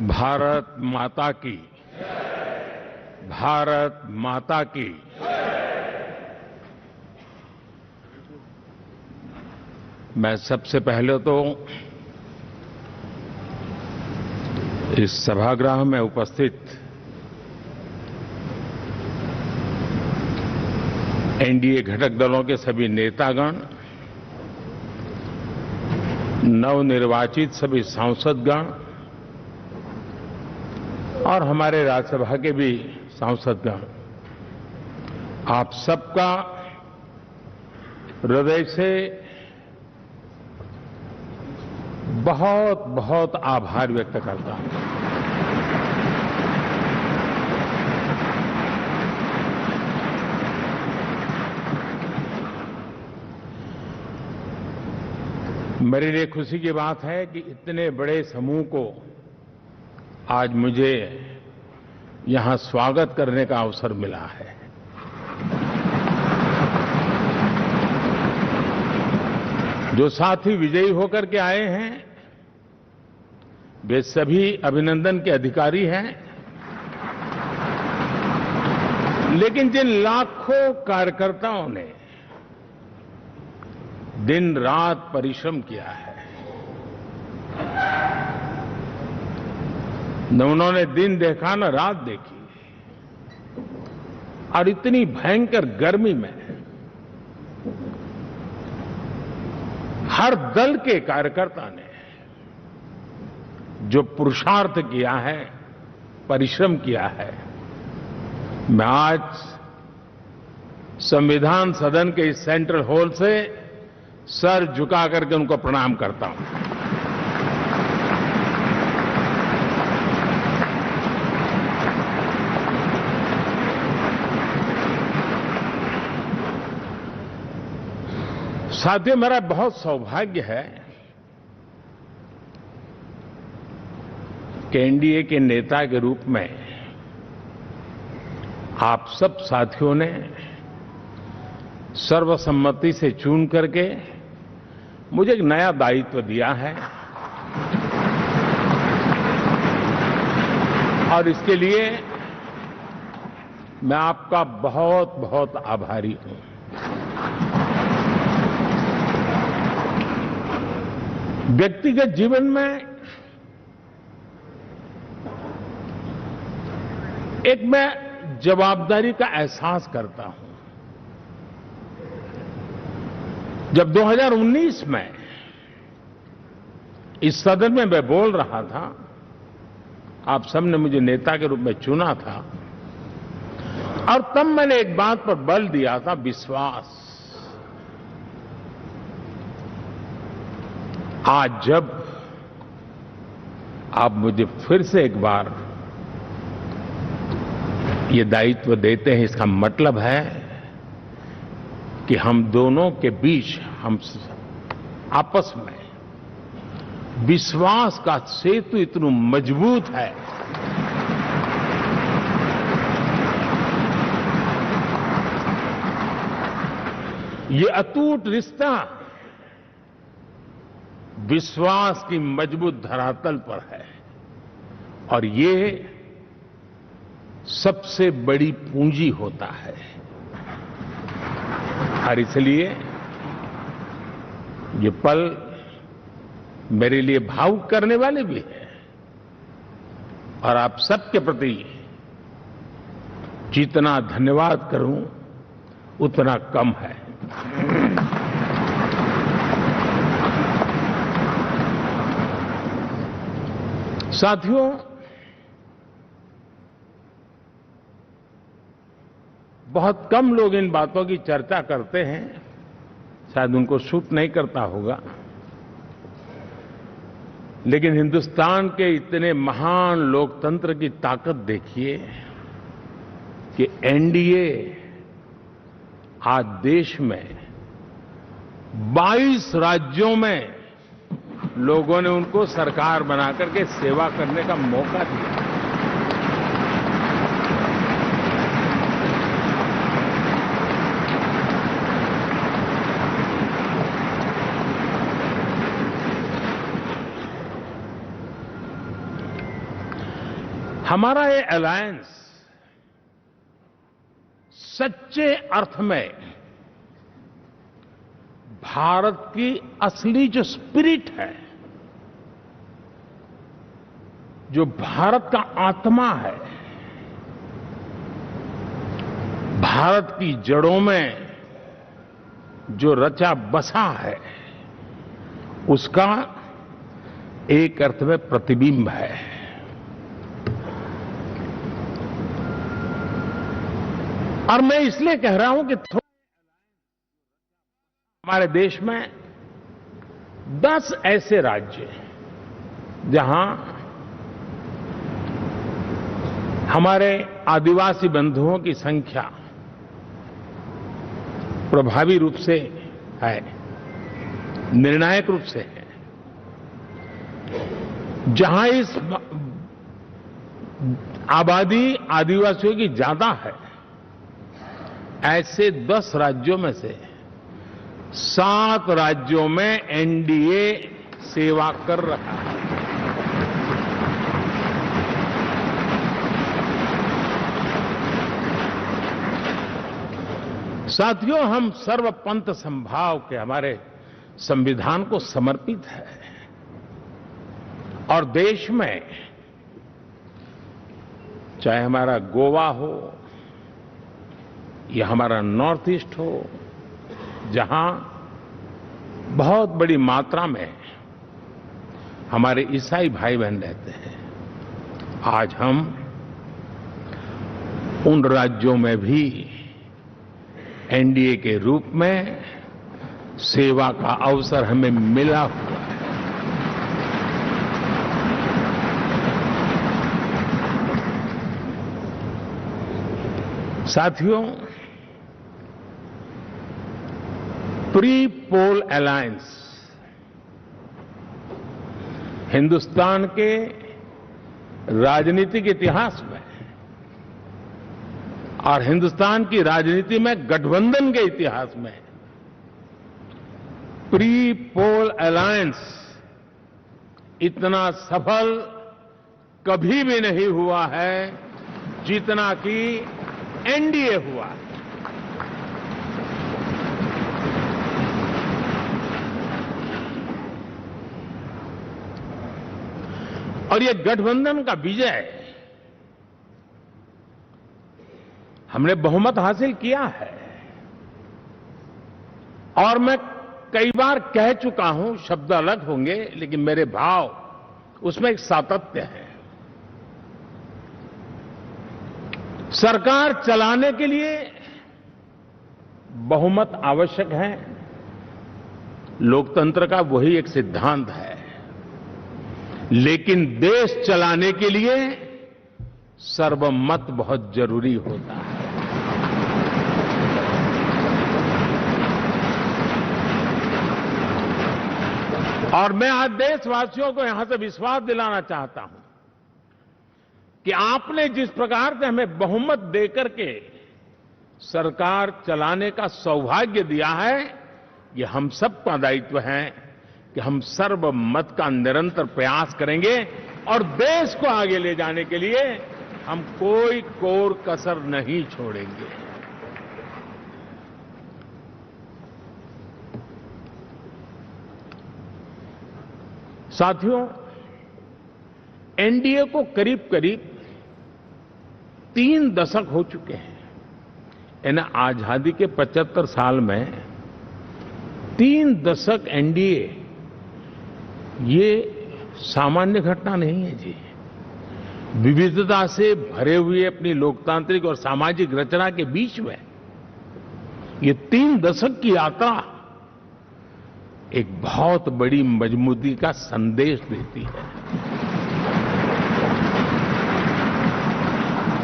भारत माता की, भारत माता की। मैं सबसे पहले तो इस सभागृह में उपस्थित एनडीए घटक दलों के सभी नेतागण, नवनिर्वाचित सभी सांसदगण और हमारे राज्यसभा के भी सांसदगण, आप सबका हृदय से बहुत बहुत आभार व्यक्त करता हूं। मेरे लिए खुशी की बात है कि इतने बड़े समूह को आज मुझे यहां स्वागत करने का अवसर मिला है। जो साथी विजयी होकर के आए हैं वे सभी अभिनंदन के अधिकारी हैं, लेकिन जिन लाखों कार्यकर्ताओं ने दिन रात परिश्रम किया है, न उन्होंने दिन देखा न रात देखी, और इतनी भयंकर गर्मी में हर दल के कार्यकर्ता ने जो पुरुषार्थ किया है, परिश्रम किया है, मैं आज संविधान सदन के इस सेंट्रल हॉल से सर झुका करके उनको प्रणाम करता हूं। साथियों, मेरा बहुत सौभाग्य है कि एनडीए के नेता के रूप में आप सब साथियों ने सर्वसम्मति से चुन करके मुझे एक नया दायित्व दिया है, और इसके लिए मैं आपका बहुत बहुत आभारी हूं। व्यक्तिगत जीवन में एक मैं जवाबदारी का एहसास करता हूं। जब 2019 में इस सदन में मैं बोल रहा था, आप सबने मुझे नेता के रूप में चुना था, और तब मैंने एक बात पर बल दिया था, विश्वास। आज जब आप मुझे फिर से एक बार ये दायित्व देते हैं, इसका मतलब है कि हम दोनों के बीच, हम आपस में विश्वास का सेतु इतना मजबूत है ये अटूट रिश्ता विश्वास की मजबूत धरातल पर है, और ये सबसे बड़ी पूंजी होता है। और इसलिए ये पल मेरे लिए भावुक करने वाले भी हैं, और आप सबके प्रति जितना धन्यवाद करूं उतना कम है। साथियों, बहुत कम लोग इन बातों की चर्चा करते हैं, शायद उनको सूट नहीं करता होगा, लेकिन हिंदुस्तान के इतने महान लोकतंत्र की ताकत देखिए कि एनडीए आज देश में 22 राज्यों में लोगों ने उनको सरकार बनाकर के सेवा करने का मौका दिया। हमारा ये अलायंस सच्चे अर्थ में भारत की असली जो स्पिरिट है, जो भारत का आत्मा है, भारत की जड़ों में जो रचा बसा है, उसका एक अर्थ में प्रतिबिंब है। और मैं इसलिए कह रहा हूं कि हमारे देश में 10 ऐसे राज्य हैं जहां हमारे आदिवासी बंधुओं की संख्या प्रभावी रूप से है, निर्णायक रूप से है, जहां इस आबादी आदिवासियों की ज्यादा है। ऐसे 10 राज्यों में से 7 राज्यों में एनडीए सेवा कर रहा है। साथियों, हम सर्वपंथ संभाव के हमारे संविधान को समर्पित है और देश में चाहे हमारा गोवा हो या हमारा नॉर्थ ईस्ट हो, जहां बहुत बड़ी मात्रा में हमारे ईसाई भाई बहन रहते हैं, आज हम उन राज्यों में भी एनडीए के रूप में सेवा का अवसर हमें मिला हुआ है। साथियों, प्री पोल अलायंस हिंदुस्तान के राजनीतिक इतिहास में और हिंदुस्तान की राजनीति में गठबंधन के इतिहास में प्री पोल अलायंस इतना सफल कभी भी नहीं हुआ है जितना कि एनडीए हुआ है। और ये गठबंधन का विजय, हमने बहुमत हासिल किया है और मैं कई बार कह चुका हूं, शब्द अलग होंगे लेकिन मेरे भाव उसमें एक सातत्य है। सरकार चलाने के लिए बहुमत आवश्यक है, लोकतंत्र का वही एक सिद्धांत है, लेकिन देश चलाने के लिए सर्वमत बहुत जरूरी होता है। और मैं आज देशवासियों को यहां से विश्वास दिलाना चाहता हूं कि आपने जिस प्रकार से हमें बहुमत देकर के सरकार चलाने का सौभाग्य दिया है, ये हम सबका दायित्व है कि हम सर्वमत का निरंतर प्रयास करेंगे और देश को आगे ले जाने के लिए हम कोई कोर कसर नहीं छोड़ेंगे। साथियों, एनडीए को करीब करीब 3 दशक हो चुके हैं। यानी आजादी के 75 साल में 3 दशक एनडीए, ये सामान्य घटना नहीं है जी। विविधता से भरे हुए अपनी लोकतांत्रिक और सामाजिक रचना के बीच में ये 3 दशक की यात्रा एक बहुत बड़ी मजबूती का संदेश देती है।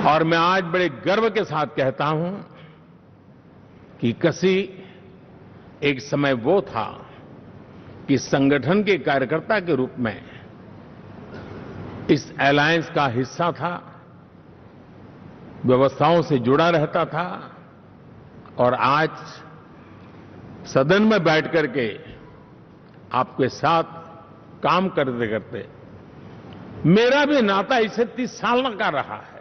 और मैं आज बड़े गर्व के साथ कहता हूं कि किसी एक समय वो था कि संगठन के कार्यकर्ता के रूप में इस अलायंस का हिस्सा था, व्यवस्थाओं से जुड़ा रहता था और आज सदन में बैठ करके आपके साथ काम करते करते मेरा भी नाता इससे 30 साल का रहा है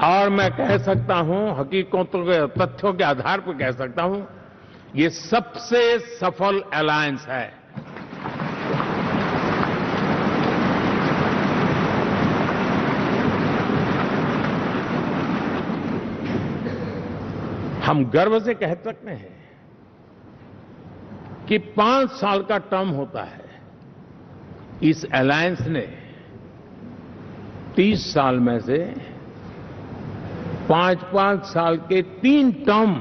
और मैं कह सकता हूं, हकीकतों के तथ्यों के आधार पर कह सकता हूं, ये सबसे सफल अलायंस है। हम गर्व से कह सकते हैं कि 5 साल का टर्म होता है। इस अलायंस ने 30 साल में से 5-5 साल के 3 टर्म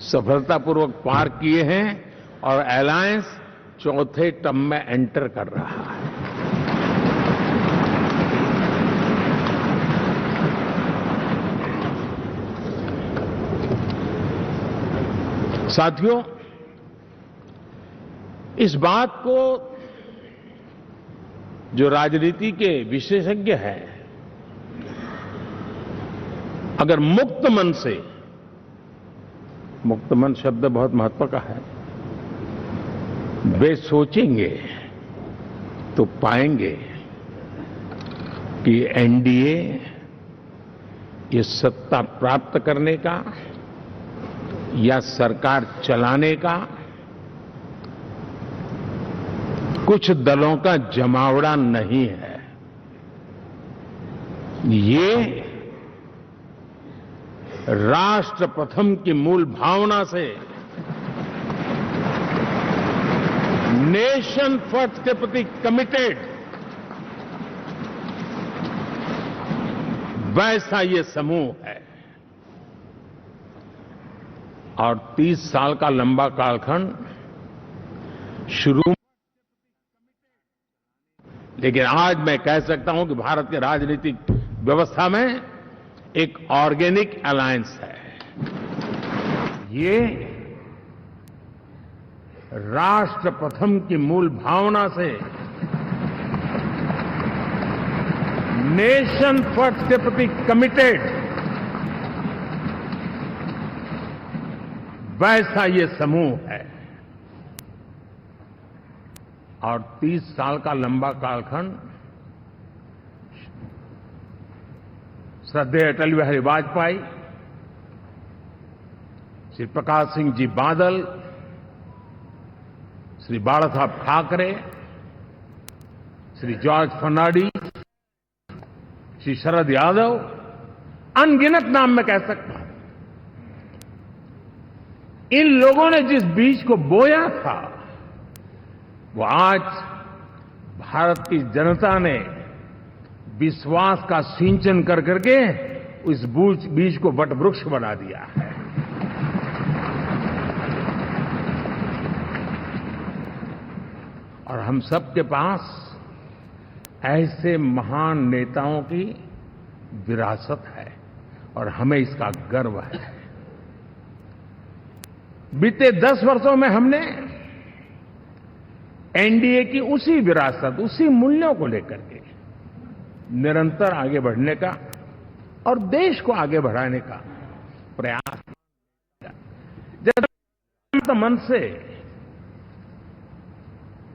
सफलतापूर्वक पार किए हैं और अलायंस चौथे टर्म में एंटर कर रहा है। साथियों, इस बात को जो राजनीति के विशेषज्ञ हैं, अगर मुक्त मन से, मुक्त मन शब्द बहुत महत्व का है, वे सोचेंगे तो पाएंगे कि एनडीए ये सत्ता प्राप्त करने का या सरकार चलाने का कुछ दलों का जमावड़ा नहीं है। ये राष्ट्र प्रथम की मूल भावना से, नेशन फर्स्ट के प्रति कमिटेड, वैसा ये समूह है। और 30 साल का लंबा कालखंड शुरू, लेकिन आज मैं कह सकता हूं कि भारत के राजनीतिक व्यवस्था में एक ऑर्गेनिक अलायंस है। ये राष्ट्र प्रथम की मूल भावना से, नेशन फर्स्ट के प्रति कमिटेड, वैसा ये समूह है। और 30 साल का लंबा कालखंड श्रद्धेय अटल बिहारी वाजपेयी, श्री प्रकाश सिंह जी बादल, श्री बाला साहब ठाकरे, श्री जॉर्ज फर्नांडिस, श्री शरद यादव, अनगिनत नाम मैं कह सकता हूं। इन लोगों ने जिस बीज को बोया था, वो आज भारत की जनता ने विश्वास का सिंचन कर करके उस बीज को वटवृक्ष बना दिया है। और हम सबके पास ऐसे महान नेताओं की विरासत है और हमें इसका गर्व है। बीते 10 वर्षों में हमने एनडीए की उसी विरासत, उसी मूल्यों को लेकर के निरंतर आगे बढ़ने का और देश को आगे बढ़ाने का प्रयास किया। जब मन से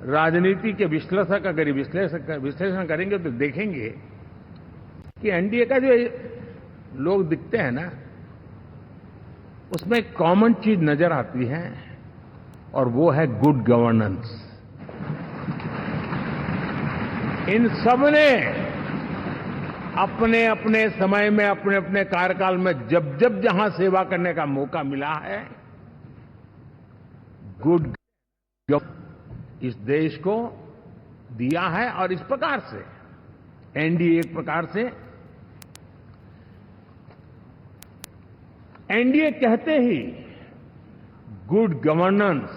राजनीति के विश्लेषक अगर विश्लेषण करेंगे तो देखेंगे कि एनडीए का जो लोग दिखते हैं ना, उसमें एक कॉमन चीज नजर आती है और वो है गुड गवर्नेंस। इन सबने अपने अपने समय में, अपने अपने कार्यकाल में जब जब जहां सेवा करने का मौका मिला है, गुड इस देश को दिया है। और इस प्रकार से एनडीए एक प्रकार से, एनडीए कहते ही गुड गवर्नेंस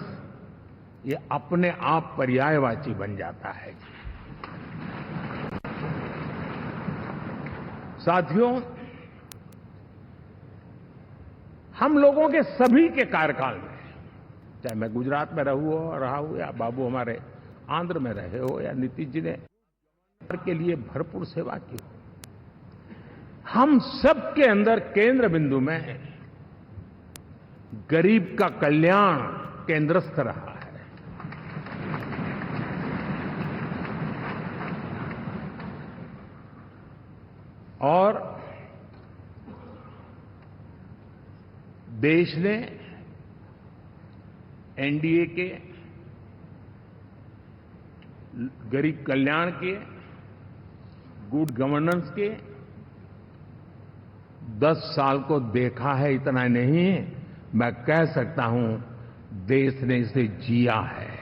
ये अपने आप पर्यायवाची बन जाता है। साथियों, हम लोगों के सभी के कार्यकाल में, चाहे मैं गुजरात में रहा हूं या बाबू हमारे आंध्र में रहे हो या नीतीश जी ने के लिए भरपूर सेवा की हो, हम सबके अंदर केंद्र बिंदु में गरीब का कल्याण केंद्रस्थ रहा है। और देश ने एनडीए के गरीब कल्याण के, गुड गवर्नेंस के 10 साल को देखा है। इतना नहीं, मैं कह सकता हूं देश ने इसे जिया है।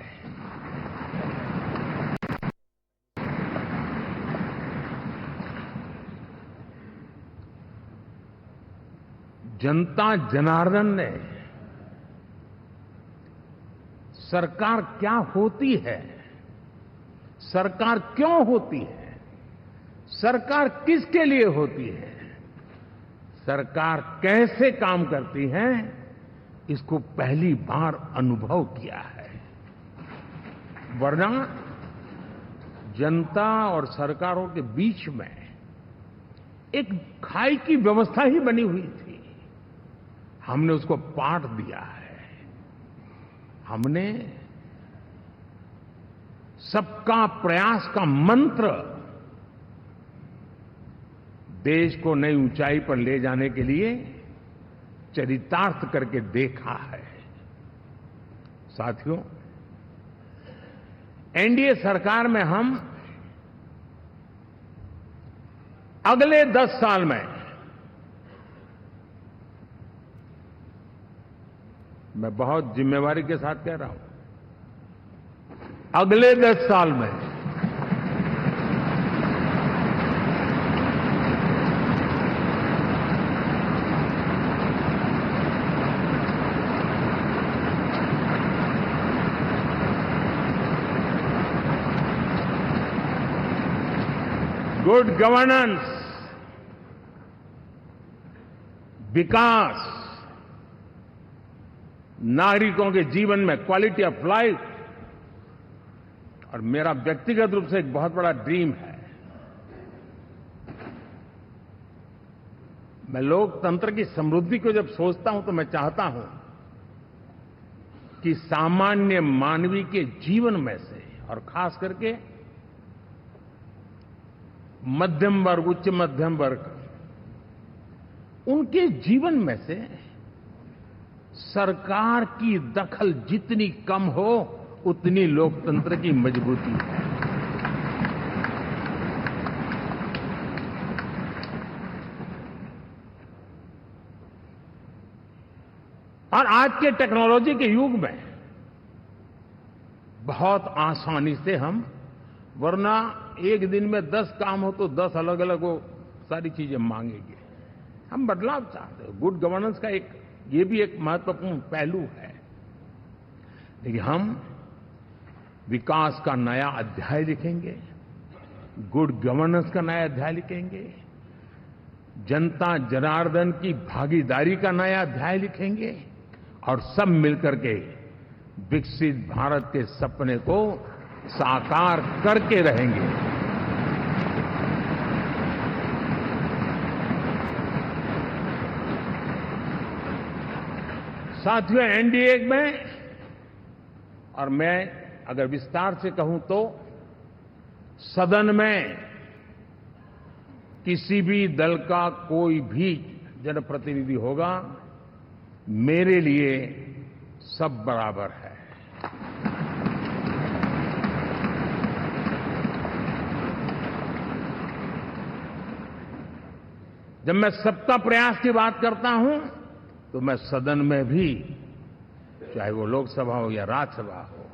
जनता जनार्दन ने सरकार क्या होती है, सरकार क्यों होती है, सरकार किसके लिए होती है, सरकार कैसे काम करती है, इसको पहली बार अनुभव किया है। वरना जनता और सरकारों के बीच में एक खाई की व्यवस्था ही बनी हुई थी। हमने उसको पाट दिया है। हमने सबका प्रयास का मंत्र देश को नई ऊंचाई पर ले जाने के लिए चरितार्थ करके देखा है। साथियों, एनडीए सरकार में हम अगले 10 साल में, मैं बहुत जिम्मेवारी के साथ कह रहा हूं, अगले 10 साल में गुड गवर्नेंस, विकास, नागरिकों के जीवन में क्वालिटी ऑफ लाइफ, और मेरा व्यक्तिगत रूप से एक बहुत बड़ा ड्रीम है, मैं लोकतंत्र की समृद्धि को जब सोचता हूं तो मैं चाहता हूं कि सामान्य मानवीय के जीवन में से, और खास करके मध्यम वर्ग, उच्च मध्यम वर्ग, उनके जीवन में से सरकार की दखल जितनी कम हो उतनी लोकतंत्र की मजबूती है। और आज के टेक्नोलॉजी के युग में बहुत आसानी से हम, वरना एक दिन में 10 काम हो तो 10 अलग अलग वो सारी चीजें मांगेंगे। हम बदलाव चाहते हैं। गुड गवर्नेंस का ये भी एक महत्वपूर्ण पहलू है। लेकिन हम विकास का नया अध्याय लिखेंगे, गुड गवर्नेंस का नया अध्याय लिखेंगे, जनता जनार्दन की भागीदारी का नया अध्याय लिखेंगे, और सब मिलकर के विकसित भारत के सपने को साकार करके रहेंगे। साथियों, एनडीए में, और मैं अगर विस्तार से कहूं तो सदन में किसी भी दल का कोई भी जनप्रतिनिधि होगा, मेरे लिए सब बराबर है। जब मैं सबका प्रयास की बात करता हूं तो मैं सदन में भी, चाहे वो लोकसभा हो या राज्यसभा हो,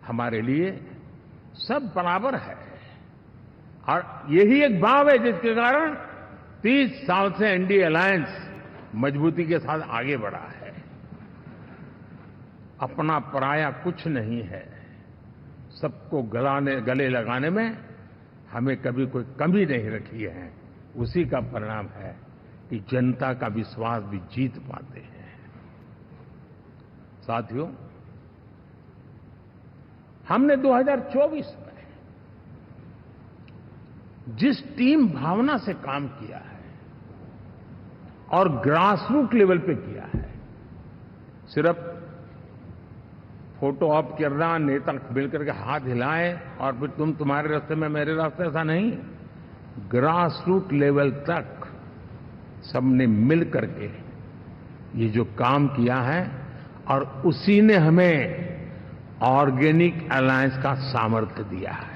हमारे लिए सब बराबर है। और यही एक भाव है जिसके कारण 30 साल से एनडीए अलायंस मजबूती के साथ आगे बढ़ा है। अपना पराया कुछ नहीं है। सबको गले लगाने में हमें कभी कोई कमी नहीं रखी है। उसी का परिणाम है कि जनता का विश्वास भी जीत पाते हैं। साथियों, हमने 2024 में जिस टीम भावना से काम किया है और ग्रासरूट लेवल पे किया है, सिर्फ फोटो ऑप करना, नेता मिलकर के हाथ हिलाएं और फिर तुम्हारे रास्ते में मेरे रास्ते, ऐसा नहीं। ग्रास रूट लेवल तक सबने मिल करके ये जो काम किया है और उसी ने हमें ऑर्गेनिक अलायंस का सामर्थ्य दिया है।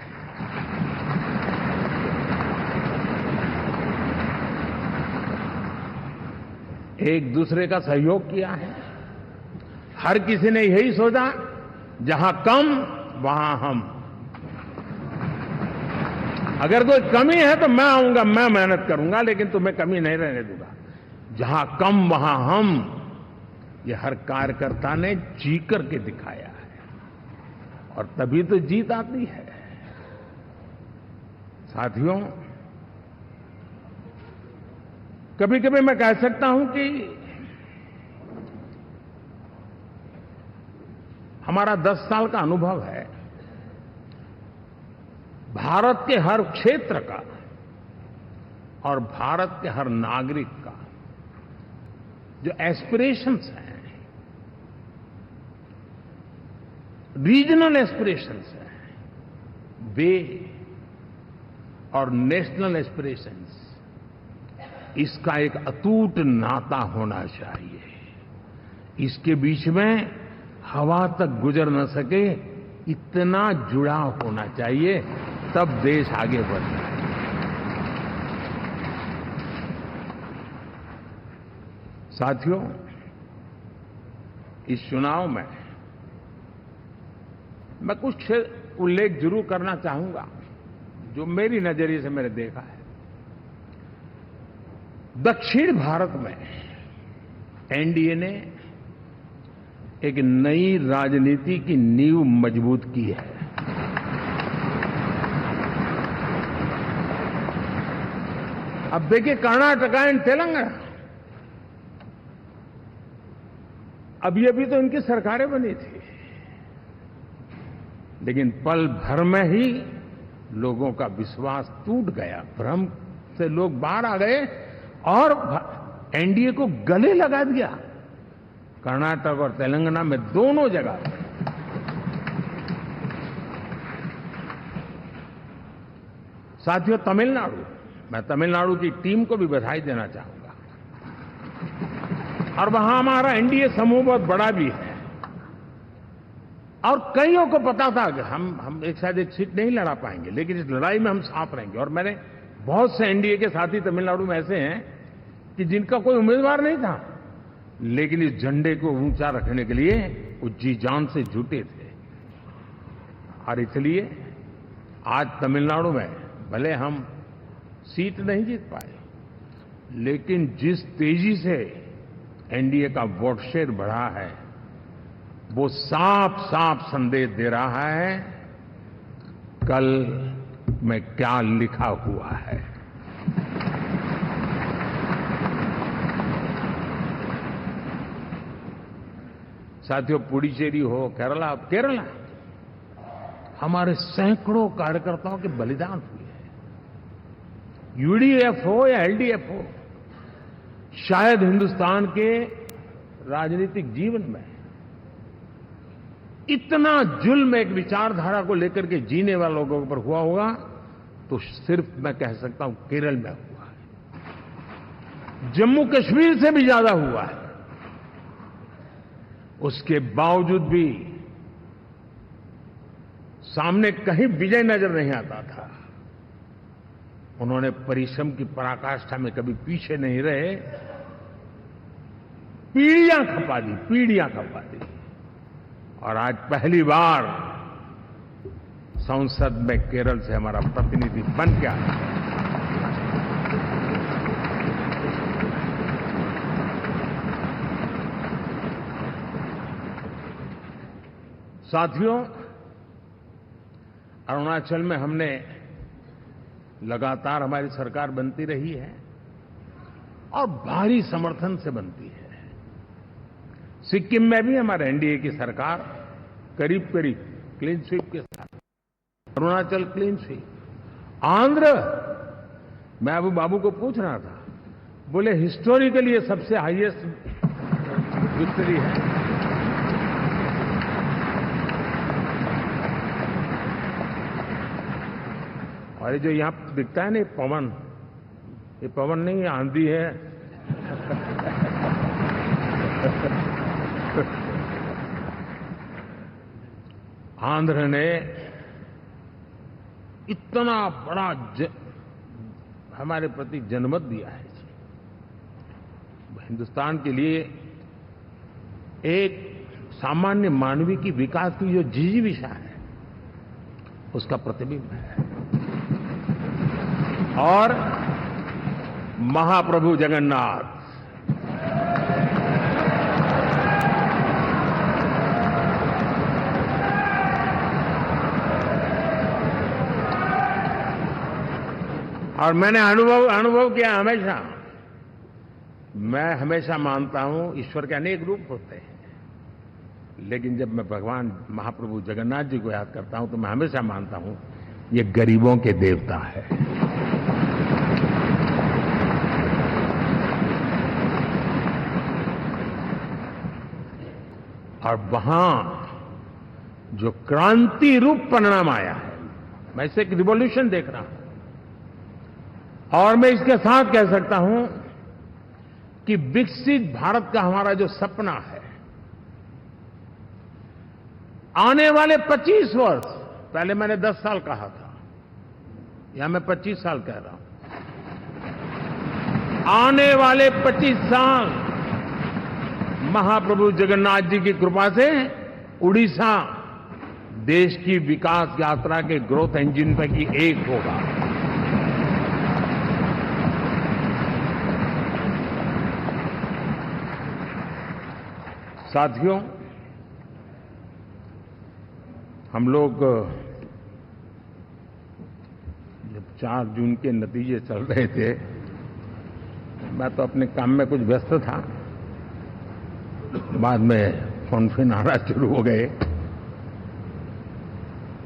एक दूसरे का सहयोग किया है। हर किसी ने यही सोचा, जहां कम वहां हम। अगर कोई कमी है तो मैं आऊंगा, मैं मेहनत करूंगा, लेकिन तुम्हें कमी नहीं रहने दूंगा। जहां कम वहां हम, ये हर कार्यकर्ता ने जी करके दिखाया है और तभी तो जीत आती है। साथियों, कभी कभी मैं कह सकता हूं कि हमारा 10 साल का अनुभव है, भारत के हर क्षेत्र का और भारत के हर नागरिक का जो एस्पिरेशंस हैं, रीजनल एस्पिरेशंस हैं, वे और नेशनल एस्पिरेशंस, इसका एक अटूट नाता होना चाहिए। इसके बीच में हवा तक गुजर न सके, इतना जुड़ाव होना चाहिए, तब देश आगे बढ़ता है। साथियों, इस चुनाव में मैं कुछ उल्लेख जरूर करना चाहूंगा जो मेरी नजरिए से मैंने देखा है। दक्षिण भारत में एनडीए ने एक नई राजनीति की नींव मजबूत की है। अब देखिए, कर्नाटक एंड तेलंगाना, अभी तो इनकी सरकारें बनी थी, लेकिन पल भर में ही लोगों का विश्वास टूट गया, भ्रम से लोग बाहर आ गए और एनडीए को गले लगा दिया। कर्नाटक और तेलंगाना में दोनों जगह साथियों, तमिलनाडु, मैं तमिलनाडु की टीम को भी बधाई देना चाहूंगा। और वहां हमारा एनडीए समूह बहुत बड़ा भी है और कईयों को पता था कि हम एक साथ एक सीट नहीं लड़ा पाएंगे, लेकिन इस लड़ाई में हम साथ रहेंगे। और मैंने बहुत से एनडीए के साथी तमिलनाडु में ऐसे हैं कि जिनका कोई उम्मीदवार नहीं था, लेकिन इस झंडे को ऊंचा रखने के लिए वो जी जान से जुटे थे। और इसलिए आज तमिलनाडु में भले हम सीट नहीं जीत पाए, लेकिन जिस तेजी से एनडीए का वोट शेयर बढ़ा है, वो साफ साफ संदेश दे रहा है कल में क्या लिखा हुआ है। साथियों, पुडुचेरी हो, केरला, हमारे सैकड़ों कार्यकर्ताओं के बलिदान हुए हैं। यूडीएफ हो या एलडीएफ हो, शायद हिंदुस्तान के राजनीतिक जीवन में इतना जुल्म एक विचारधारा को लेकर के जीने वाले लोगों पर हुआ होगा तो सिर्फ मैं कह सकता हूं केरल में हुआ है। जम्मू कश्मीर से भी ज्यादा हुआ है। उसके बावजूद भी सामने कहीं विजय नजर नहीं आता था। उन्होंने परिश्रम की पराकाष्ठा में कभी पीछे नहीं रहे, पीढ़ियां खपा दी। और आज पहली बार संसद में केरल से हमारा प्रतिनिधि बन के आया। साथियों, अरुणाचल में हमने लगातार हमारी सरकार बनती रही है और भारी समर्थन से बनती है। सिक्किम में भी हमारे एनडीए की सरकार करीब क्लीन स्वीप के साथ, अरुणाचल क्लीन स्वीप। आंध्र, मैं अबू बाबू को पूछ रहा था, बोले हिस्टोरिकली ये सबसे हाईएस्ट विक्ट्री है। और ये जो यहाँ दिखता है ना, पवन, ये पवन नहीं, ये आंधी है। आंध्र ने इतना बड़ा हमारे प्रति जनमत दिया है। हिंदुस्तान के लिए एक सामान्य मानवी की विकास की जो जिजीविषा है, उसका प्रतिबिंब है। और महाप्रभु जगन्नाथ, और मैंने अनुभव किया हमेशा। मैं हमेशा मानता हूं ईश्वर के अनेक रूप होते हैं, लेकिन जब मैं भगवान महाप्रभु जगन्नाथ जी को याद करता हूं तो मैं हमेशा मानता हूं ये गरीबों के देवता है। और वहां जो क्रांति रूप परिणाम आया है, मैं इसे एक रिवॉल्यूशन देख रहा हूं। और मैं इसके साथ कह सकता हूं कि विकसित भारत का हमारा जो सपना है, आने वाले 25 वर्ष, पहले मैंने 10 साल कहा था, या मैं 25 साल कह रहा हूं, आने वाले 25 साल महाप्रभु जगन्नाथ जी की कृपा से उड़ीसा देश की विकास यात्रा के ग्रोथ इंजन पैकी एक होगा। साथियों, हम लोग जब 4 जून के नतीजे चल रहे थे, मैं तो अपने काम में कुछ व्यस्त था, बाद में फोन आना शुरू हो गए।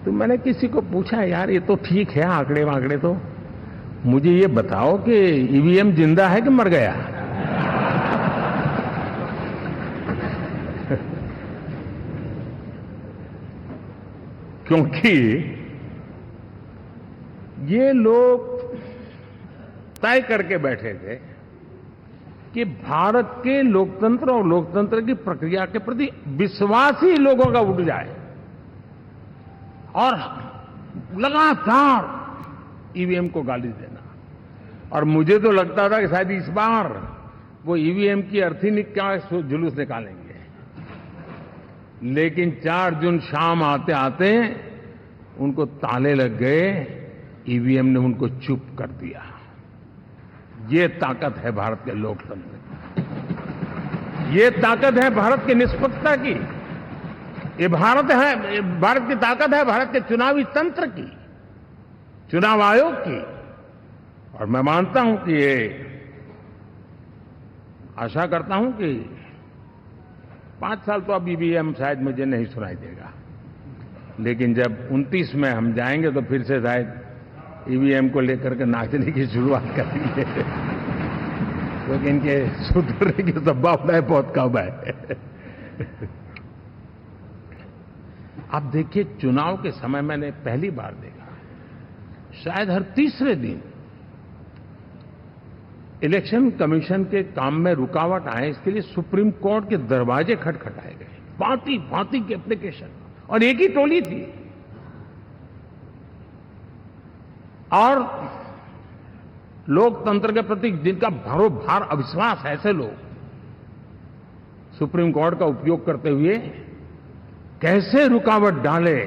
तो मैंने किसी को पूछा, यार ये तो ठीक है आंकड़े वांकड़े, तो मुझे ये बताओ कि ईवीएम जिंदा है कि मर गया? क्योंकि ये लोग तय करके बैठे थे कि भारत के लोकतंत्र और लोकतंत्र की प्रक्रिया के प्रति विश्वास ही लोगों का उठ जाए, और लगातार ईवीएम को गाली देना। और मुझे तो लगता था कि शायद इस बार वो ईवीएम की अर्थी का जुलूस निकालेंगे, लेकिन 4 जून शाम आते आते उनको ताले लग गए, ईवीएम ने उनको चुप कर दिया। ये ताकत है भारत के लोकतंत्र की, ये ताकत है भारत की निष्पक्षता की, ये भारत की ताकत है भारत के चुनावी तंत्र की, चुनाव आयोग की। और मैं मानता हूं कि ये, आशा करता हूं कि 5 साल तो अब ईवीएम शायद मुझे नहीं सुनाई देगा, लेकिन जब 29 में हम जाएंगे तो फिर से शायद ईवीएम को लेकर के नाचने की शुरुआत करेंगे, क्योंकि इनके सुधरने की संभावनाएं बहुत कम है। आप देखिए, चुनाव के समय मैंने पहली बार देखा, शायद हर तीसरे दिन इलेक्शन कमीशन के काम में रुकावट आए, इसके लिए सुप्रीम कोर्ट के दरवाजे खटखटाए गए, भांति भांति की एप्लीकेशन, और एक ही टोली थी। और लोकतंत्र के प्रति जिनका भरोभार अविश्वास है, ऐसे लोग सुप्रीम कोर्ट का उपयोग करते हुए कैसे रुकावट डाले,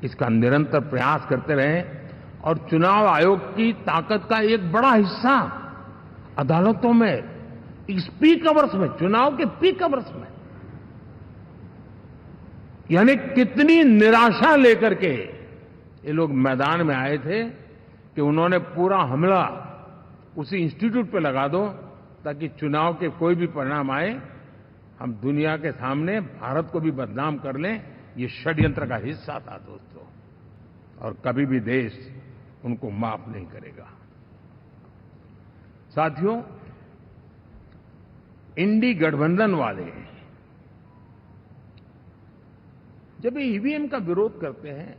इसका निरंतर प्रयास करते रहे। और चुनाव आयोग की ताकत का एक बड़ा हिस्सा अदालतों में, इस पीक अवर्स में, चुनाव के पीक अवर्स में, यानी कितनी निराशा लेकर के ये लोग मैदान में आए थे कि उन्होंने पूरा हमला उसी इंस्टीट्यूट पे लगा दो, ताकि चुनाव के कोई भी परिणाम आए, हम दुनिया के सामने भारत को भी बदनाम कर लें। ये षड्यंत्र का हिस्सा था दोस्तों, और कभी भी देश उनको माफ नहीं करेगा। साथियों, इंडी गठबंधन वाले जब ईवीएम का विरोध करते हैं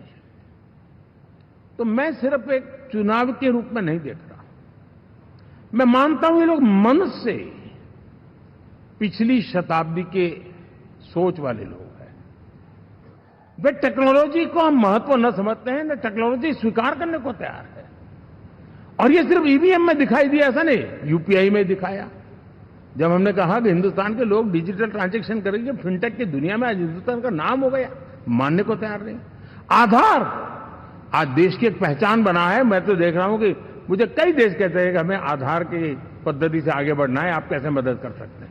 तो मैं सिर्फ एक चुनाव के रूप में नहीं देख रहा। मैं मानता हूं ये लोग मन से पिछली शताब्दी के सोच वाले लोग हैं। वे टेक्नोलॉजी को हम महत्व न समझते हैं, न टेक्नोलॉजी स्वीकार करने को तैयार है। और ये सिर्फ ईवीएम में दिखाई दिया ऐसा नहीं, यूपीआई में दिखाया। जब हमने कहा कि हिंदुस्तान के लोग डिजिटल ट्रांजैक्शन करेंगे, फिनटेक की दुनिया में आज हिंदुस्तान का नाम हो गया, मानने को तैयार नहीं। आधार आज देश की एक पहचान बना है। मैं तो देख रहा हूं कि मुझे कई देश कहते हैं कि हमें आधार की पद्धति से आगे बढ़ना है, आप कैसे मदद कर सकते हैं।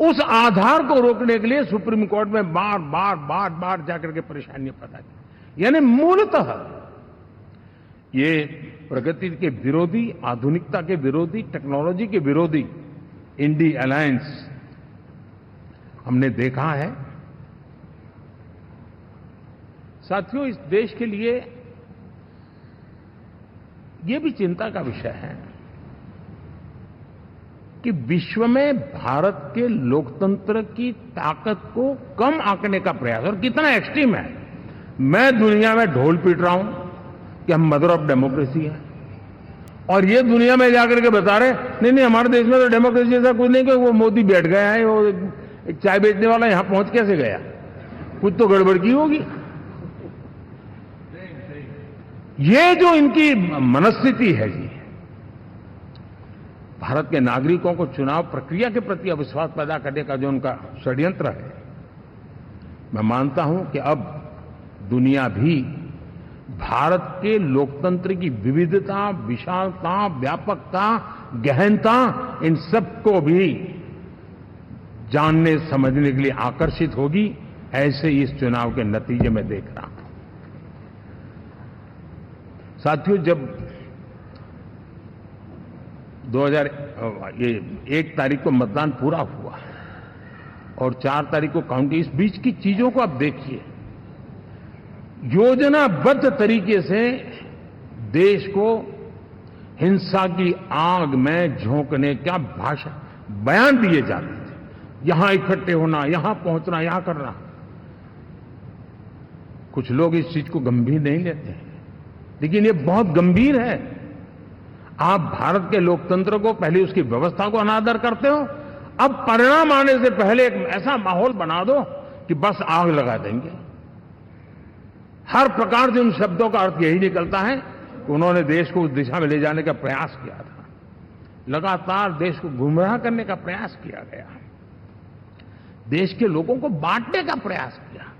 उस आधार को रोकने के लिए सुप्रीम कोर्ट में बार बार जाकर के परेशानियां पैदा की। यानी मूलतः ये प्रगति के विरोधी, आधुनिकता के विरोधी, टेक्नोलॉजी के विरोधी इंडी अलायंस हमने देखा है। साथियों, इस देश के लिए ये भी चिंता का विषय है कि विश्व में भारत के लोकतंत्र की ताकत को कम आंकने का प्रयास, और कितना एक्सट्रीम है। मैं दुनिया में ढोल पीट रहा हूं कि हम मदर ऑफ डेमोक्रेसी है, और ये दुनिया में जाकर के बता रहे नहीं हमारे देश में तो डेमोक्रेसी जैसा कुछ नहीं, कि वो मोदी बैठ गया है, वो एक चाय बेचने वाला यहां पहुंच कैसे गया, कुछ तो गड़बड़ की होगी। ये जो इनकी मनस्थिति है जी, भारत के नागरिकों को चुनाव प्रक्रिया के प्रति अविश्वास पैदा करने का जो उनका षड्यंत्र है, मैं मानता हूं कि अब दुनिया भी भारत के लोकतंत्र की विविधता, विशालता, व्यापकता, गहनता, इन सबको भी जानने समझने के लिए आकर्षित होगी। ऐसे इस चुनाव के नतीजे में देख रहा हूं। साथियों, जब 1 तारीख को मतदान पूरा हुआ और 4 तारीख को काउंटिंग, इस बीच की चीजों को आप देखिए। योजनाबद्ध तरीके से देश को हिंसा की आग में झोंकने का बयान दिए जाते थे। यहां इकट्ठे होना, यहां पहुंचना, यहां करना। कुछ लोग इस चीज को गंभीर नहीं लेते हैं, लेकिन ये बहुत गंभीर है। आप भारत के लोकतंत्र को, पहले उसकी व्यवस्था को अनादर करते हो, अब परिणाम आने से पहले एक ऐसा माहौल बना दो कि बस आग लगा देंगे। हर प्रकार से उन शब्दों का अर्थ यही निकलता है कि उन्होंने देश को उस दिशा में ले जाने का प्रयास किया था। लगातार देश को गुमराह करने का प्रयास किया गया, देश के लोगों को बांटने का प्रयास किया।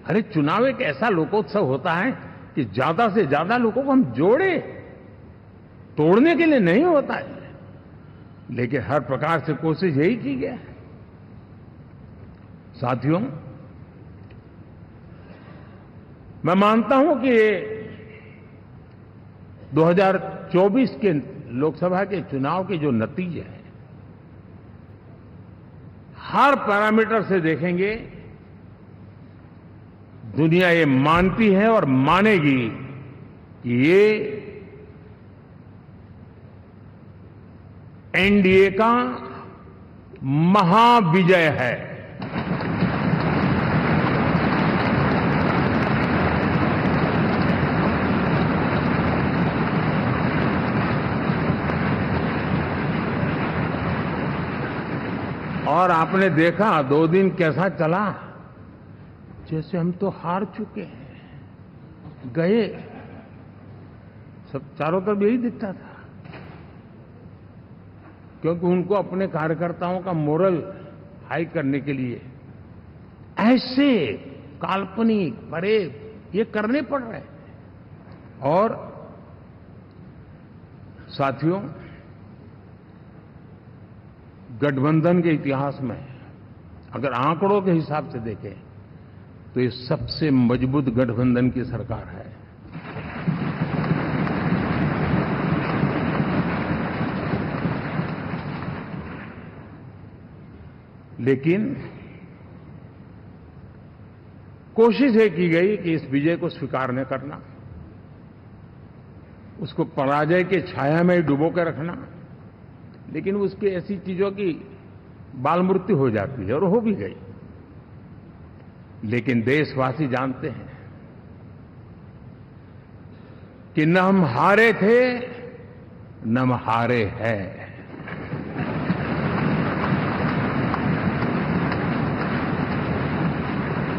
अरे, चुनाव एक ऐसा लोकोत्सव होता है कि ज्यादा से ज्यादा लोगों को हम जोड़े, तोड़ने के लिए नहीं होता है। लेकिन हर प्रकार से कोशिश यही की गई है। साथियों, मैं मानता हूं कि 2024 के लोकसभा के चुनाव के जो नतीजे हैं, हर पैरामीटर से देखेंगे, दुनिया ये मानती है और मानेगी कि ये एनडीए का महाविजय है। और आपने देखा 2 दिन कैसा चला, जैसे हम तो हार चुके हैं, गए। सब चारों तरफ यही दिखता था, क्योंकि उनको अपने कार्यकर्ताओं का मोरल हाई करने के लिए ऐसे काल्पनिक परेड ये करने पड़ रहे हैं। और साथियों, गठबंधन के इतिहास में अगर आंकड़ों के हिसाब से देखें तो ये सबसे मजबूत गठबंधन की सरकार है। लेकिन कोशिश ये की गई कि इस विजय को स्वीकार न करना, उसको पराजय के छाया में डुबो के रखना। लेकिन उसकी ऐसी चीजों की बाल मृत्यु हो जाती है, और हो भी गई। लेकिन देशवासी जानते हैं कि न हम हारे थे न हम हारे हैं।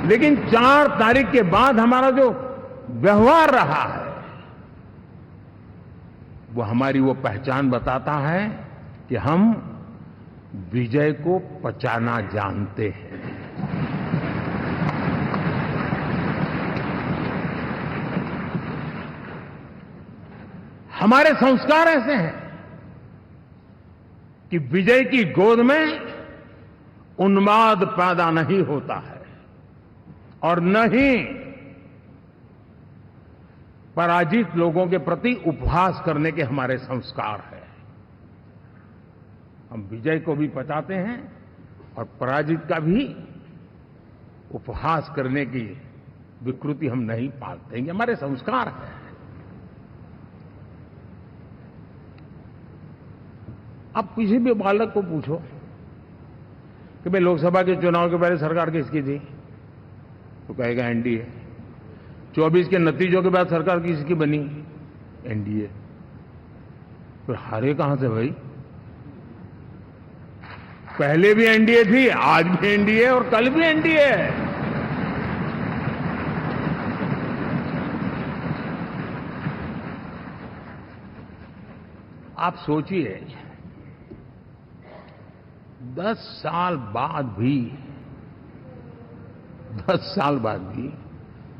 लेकिन 4 तारीख के बाद हमारा जो व्यवहार रहा है वो हमारी वो पहचान बताता है कि हम विजय को पचाना जानते हैं। हमारे संस्कार ऐसे हैं कि विजय की गोद में उन्माद पैदा नहीं होता है और न ही पराजित लोगों के प्रति उपहास करने के हमारे संस्कार हैं। हम विजय को भी पचाते हैं और पराजित का भी उपहास करने की विकृति हम नहीं पालते। ये हमारे संस्कार हैं। अब किसी भी बालक को पूछो कि भाई लोकसभा के चुनाव के पहले सरकार किसकी थी, तो कहेगा एनडीए। 24 के नतीजों के बाद सरकार किसकी बनी, एनडीए। फिर हारे कहां से भाई? पहले भी एनडीए थी, आज भी एनडीए और कल भी एनडीए है। आप सोचिए 10 साल बाद भी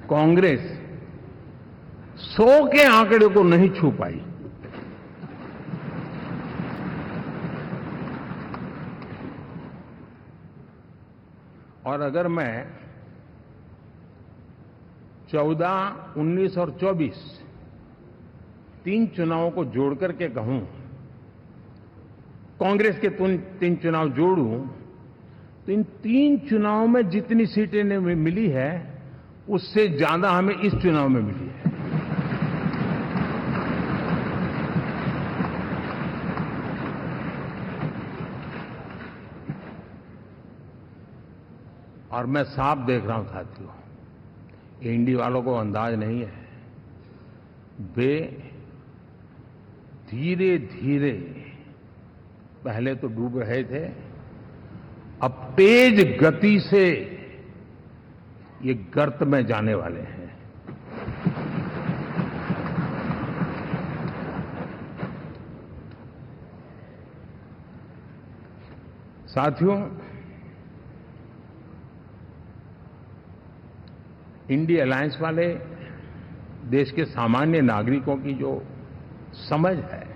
कांग्रेस 100 के आंकड़े को नहीं छू पाई। और अगर मैं 14, 19 और 24 3 चुनावों को जोड़ करके कहूं, कांग्रेस के 3 चुनाव जोड़ूं, तो इन 3 चुनावों में जितनी सीटें मिली है उससे ज्यादा हमें इस चुनाव में मिली है। और मैं साफ देख रहा हूं साथियों, एनडीए वालों को अंदाज नहीं है। वे धीरे धीरे पहले तो डूब रहे थे, अब तेज गति से ये गर्त में जाने वाले हैं। साथियों, इंडिया अलायंस वाले देश के सामान्य नागरिकों की जो समझ है,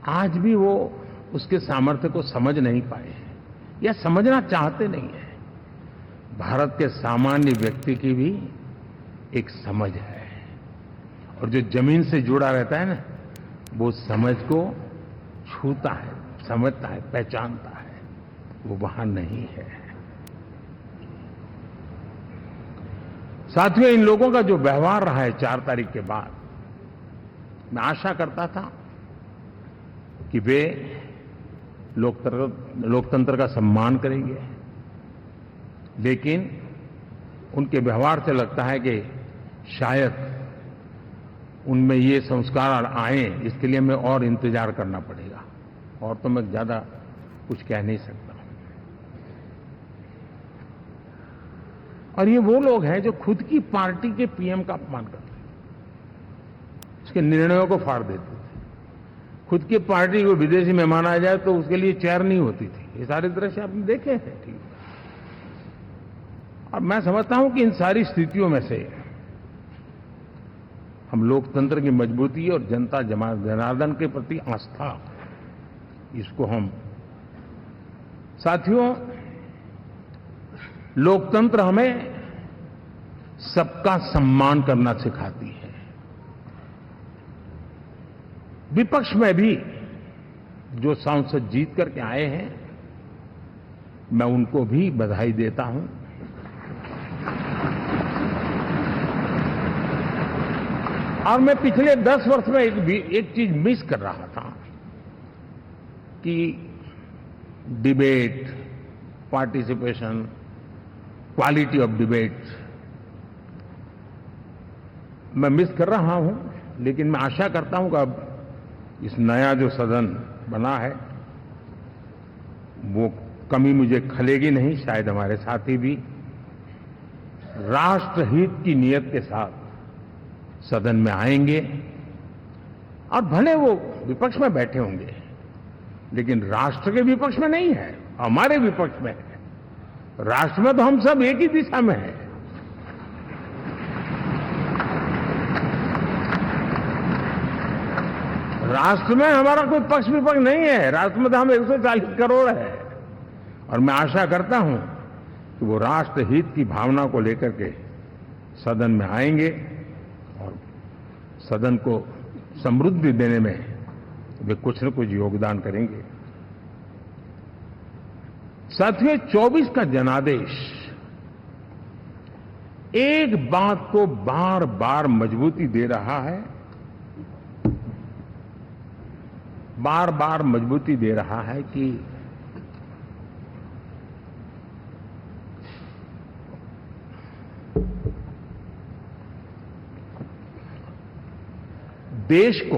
आज भी वो उसके सामर्थ्य को समझ नहीं पाए हैं या समझना चाहते नहीं है। भारत के सामान्य व्यक्ति की भी एक समझ है और जो जमीन से जुड़ा रहता है ना, वो समझ को छूता है, समझता है, पहचानता है। वो वहां नहीं है। साथियों, इन लोगों का जो व्यवहार रहा है 4 तारीख के बाद, मैं आशा करता था कि वे लोकतंत्र का सम्मान करेंगे, लेकिन उनके व्यवहार से लगता है कि शायद उनमें ये संस्कार आए, इसके लिए हमें और इंतजार करना पड़ेगा। और तो मैं ज्यादा कुछ कह नहीं सकता। और ये वो लोग हैं जो खुद की पार्टी के पीएम का अपमान करते हैं, उसके निर्णयों को फाड़ देते थे। खुद की पार्टी को विदेशी मेहमान आ जाए तो उसके लिए चेयर नहीं होती थी। ये सारे दृश्य आपने देखे हैं। ठीक, और मैं समझता हूं कि इन सारी स्थितियों में से हम लोकतंत्र की मजबूती और जनता जनार्दन के प्रति आस्था, इसको हम, साथियों, लोकतंत्र हमें सबका सम्मान करना सिखाती है। विपक्ष में भी जो सांसद जीत करके आए हैं, मैं उनको भी बधाई देता हूं। और मैं पिछले 10 वर्ष में एक चीज मिस कर रहा था कि debate, participation, quality of debate. मैं मिस कर रहा हूं, लेकिन मैं आशा करता हूं कि अब इस नया जो सदन बना है वो कमी मुझे खलेगी नहीं। शायद हमारे साथी भी राष्ट्रहित की नीयत के साथ सदन में आएंगे और भले वो विपक्ष में बैठे होंगे, लेकिन राष्ट्र के विपक्ष में नहीं है, हमारे विपक्ष में है। राष्ट्र में तो हम सब एक ही दिशा में हैं। राष्ट्र में हमारा कोई पक्ष विपक्ष नहीं है। राष्ट्र में तो हम 140 करोड़ है। और मैं आशा करता हूं कि वो राष्ट्रहित की भावना को लेकर के सदन में आएंगे और सदन को समृद्धि देने में वे कुछ न कुछ योगदान करेंगे। साथियों, 24 का जनादेश एक बात को बार बार मजबूती दे रहा है, बार बार मजबूती दे रहा है कि देश को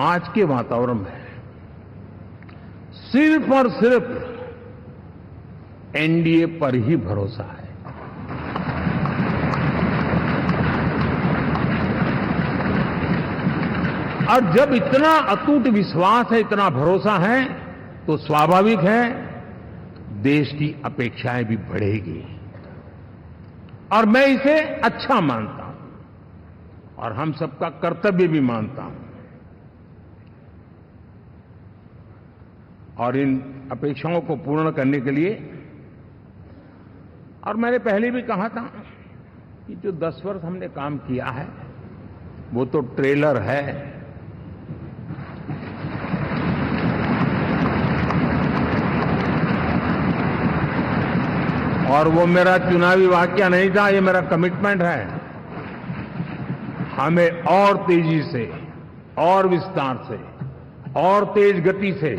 आज के वातावरण में सिर्फ और सिर्फ एनडीए पर ही भरोसा है। और जब इतना अटूट विश्वास है, इतना भरोसा है, तो स्वाभाविक है देश की अपेक्षाएं भी बढ़ेगी। और मैं इसे अच्छा मानता हूं और हम सबका कर्तव्य भी मानता हूं। और इन अपेक्षाओं को पूर्ण करने के लिए, और मैंने पहले भी कहा था कि जो 10 वर्ष हमने काम किया है वो तो ट्रेलर है। और वो मेरा चुनावी वाक्य नहीं था, ये मेरा कमिटमेंट है। हमें और तेजी से, और विस्तार से, और तेज गति से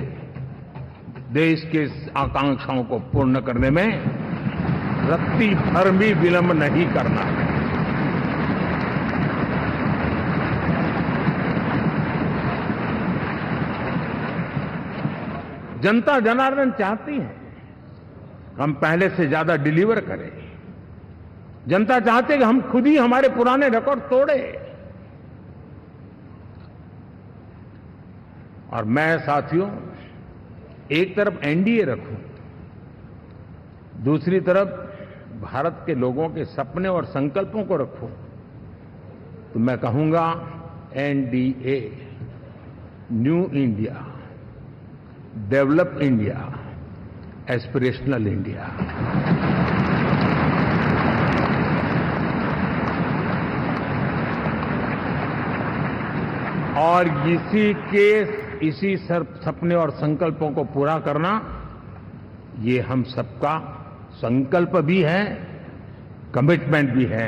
देश के आकांक्षाओं को पूर्ण करने में रत्ती भर भी विलंब नहीं करना है। जनता जनार्दन चाहती है हम पहले से ज्यादा डिलीवर करें। जनता चाहती है कि हम खुद ही हमारे पुराने रिकॉर्ड तोड़े। और मैं साथियों एक तरफ एनडीए रखूं, दूसरी तरफ भारत के लोगों के सपने और संकल्पों को रखूं, तो मैं कहूंगा NDA, new India, develop India, aspirational India. और इसी सपने और संकल्पों को पूरा करना, ये हम सबका संकल्प भी है, कमिटमेंट भी है,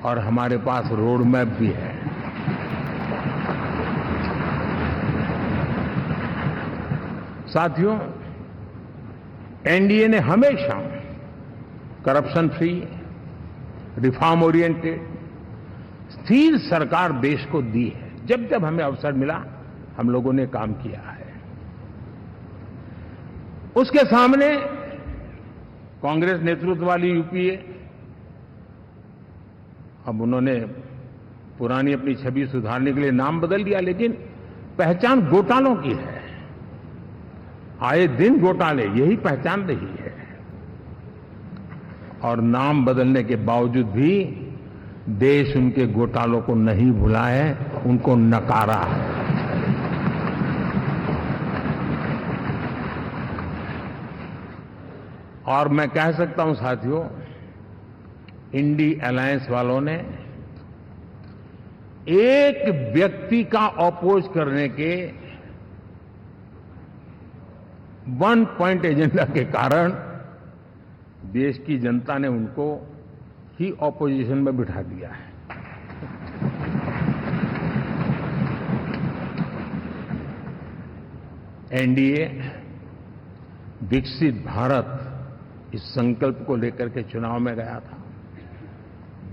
और हमारे पास रोड मैप भी है। साथियों, एनडीए ने हमेशा करप्शन फ्री, रिफॉर्म ओरिएंटेड, स्थिर सरकार देश को दी है। जब जब हमें अवसर मिला हम लोगों ने काम किया है। उसके सामने कांग्रेस नेतृत्व वाली यूपीए, अब उन्होंने पुरानी अपनी छवि सुधारने के लिए नाम बदल दिया, लेकिन पहचान घोटालों की है। आए दिन घोटाले, यही पहचान रही है। और नाम बदलने के बावजूद भी देश उनके घोटालों को नहीं भुला है, उनको नकारा है। और मैं कह सकता हूं साथियों, इंडी अलायंस वालों ने एक व्यक्ति का अपोज करने के वन पॉइंट एजेंडा के कारण देश की जनता ने उनको ही ऑपोजिशन में बिठा दिया है। एनडीए विकसित भारत, इस संकल्प को लेकर के चुनाव में गया था।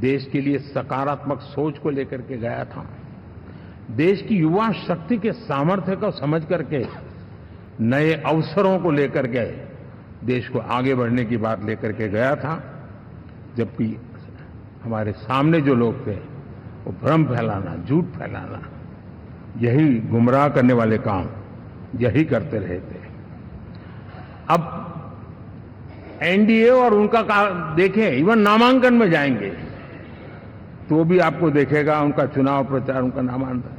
देश के लिए सकारात्मक सोच को लेकर के गया था। देश की युवा शक्ति के सामर्थ्य को समझ करके नए अवसरों को लेकर के देश को आगे बढ़ने की बात लेकर के गया था। जबकि हमारे सामने जो लोग थे वो भ्रम फैलाना, झूठ फैलाना, यही गुमराह करने वाले काम यही करते रहे थे। अब एनडीए और उनका देखें, इवन नामांकन में जाएंगे तो भी आपको देखेगा उनका चुनाव प्रचार, उनका नामांकन,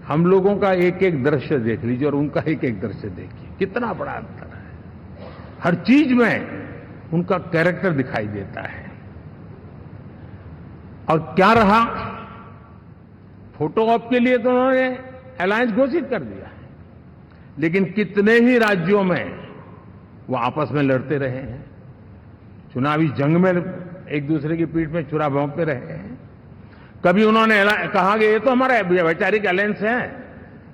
हम लोगों का एक एक दृश्य देख लीजिए और उनका एक एक दृश्य देखिए, कितना बड़ा अंतर है। हर चीज में उनका कैरेक्टर दिखाई देता है। और क्या रहा, फोटो ऑप के लिए तो उन्होंने अलायंस घोषित कर दिया, लेकिन कितने ही राज्यों में वो आपस में लड़ते रहे हैं, चुनावी जंग में एक दूसरे की पीठ में छुरा भोंकते रहे हैं। कभी उन्होंने कहा कि ये तो हमारा वैचारिक अलायंस है,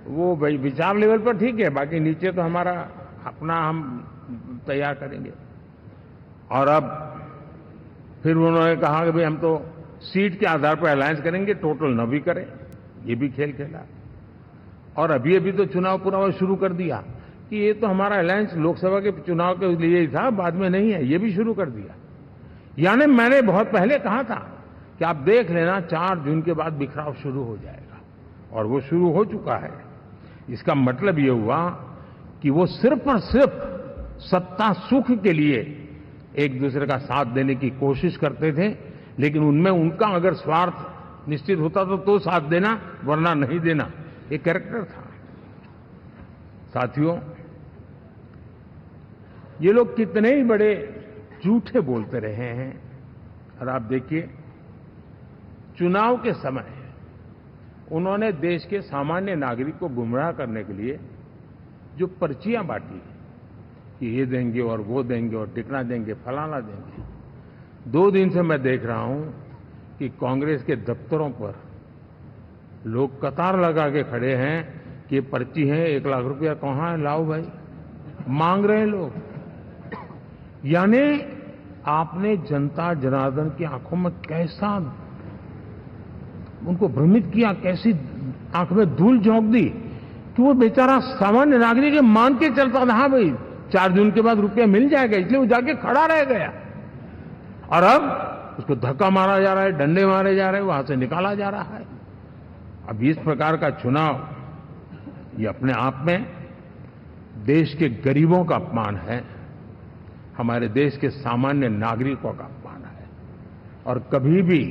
वो विचार लेवल पर ठीक है, बाकी नीचे तो हमारा अपना हम तैयार करेंगे। और अब फिर उन्होंने कहा कि भाई हम तो सीट के आधार पर अलायंस करेंगे, टोटल न भी करें, ये भी खेल खेला। और अभी अभी तो चुनाव पूरा शुरू कर दिया कि ये तो हमारा अलायंस लोकसभा के चुनाव के लिए ही था, बाद में नहीं है, ये भी शुरू कर दिया। यानी मैंने बहुत पहले कहा था कि आप देख लेना 4 जून के बाद बिखराव शुरू हो जाएगा, और वो शुरू हो चुका है। इसका मतलब ये हुआ कि वो सिर्फ और सिर्फ सत्ता सुख के लिए एक दूसरे का साथ देने की कोशिश करते थे, लेकिन उनमें उनका अगर स्वार्थ निश्चित होता तो साथ देना, वरना नहीं देना, ये कैरेक्टर था। साथियों, ये लोग कितने ही बड़े झूठे बोलते रहे हैं। और आप देखिए, चुनाव के समय उन्होंने देश के सामान्य नागरिक को गुमराह करने के लिए जो पर्चियां बांटी कि ये देंगे और वो देंगे और टिकना देंगे, फलाना देंगे, 2 दिन से मैं देख रहा हूं कि कांग्रेस के दफ्तरों पर लोग कतार लगा के खड़े हैं कि पर्ची है, 1 लाख रुपया कहां है, लाओ भाई, मांग रहे हैं लोग। यानी आपने जनता जनार्दन की आंखों में कैसा उनको भ्रमित किया, कैसी आंख में धूल झोंक दी कि वो बेचारा सामान्य नागरिक मान के चलता था, हाँ भाई 4 जून के बाद रुपया मिल जाएगा, इसलिए वो जाके खड़ा रह गया। और अब उसको धक्का मारा जा रहा है, डंडे मारे जा रहे हैं, वहां से निकाला जा रहा है। अब इस प्रकार का चुनाव, ये अपने आप में देश के गरीबों का अपमान है, हमारे देश के सामान्य नागरिकों का अपमान है। और कभी भी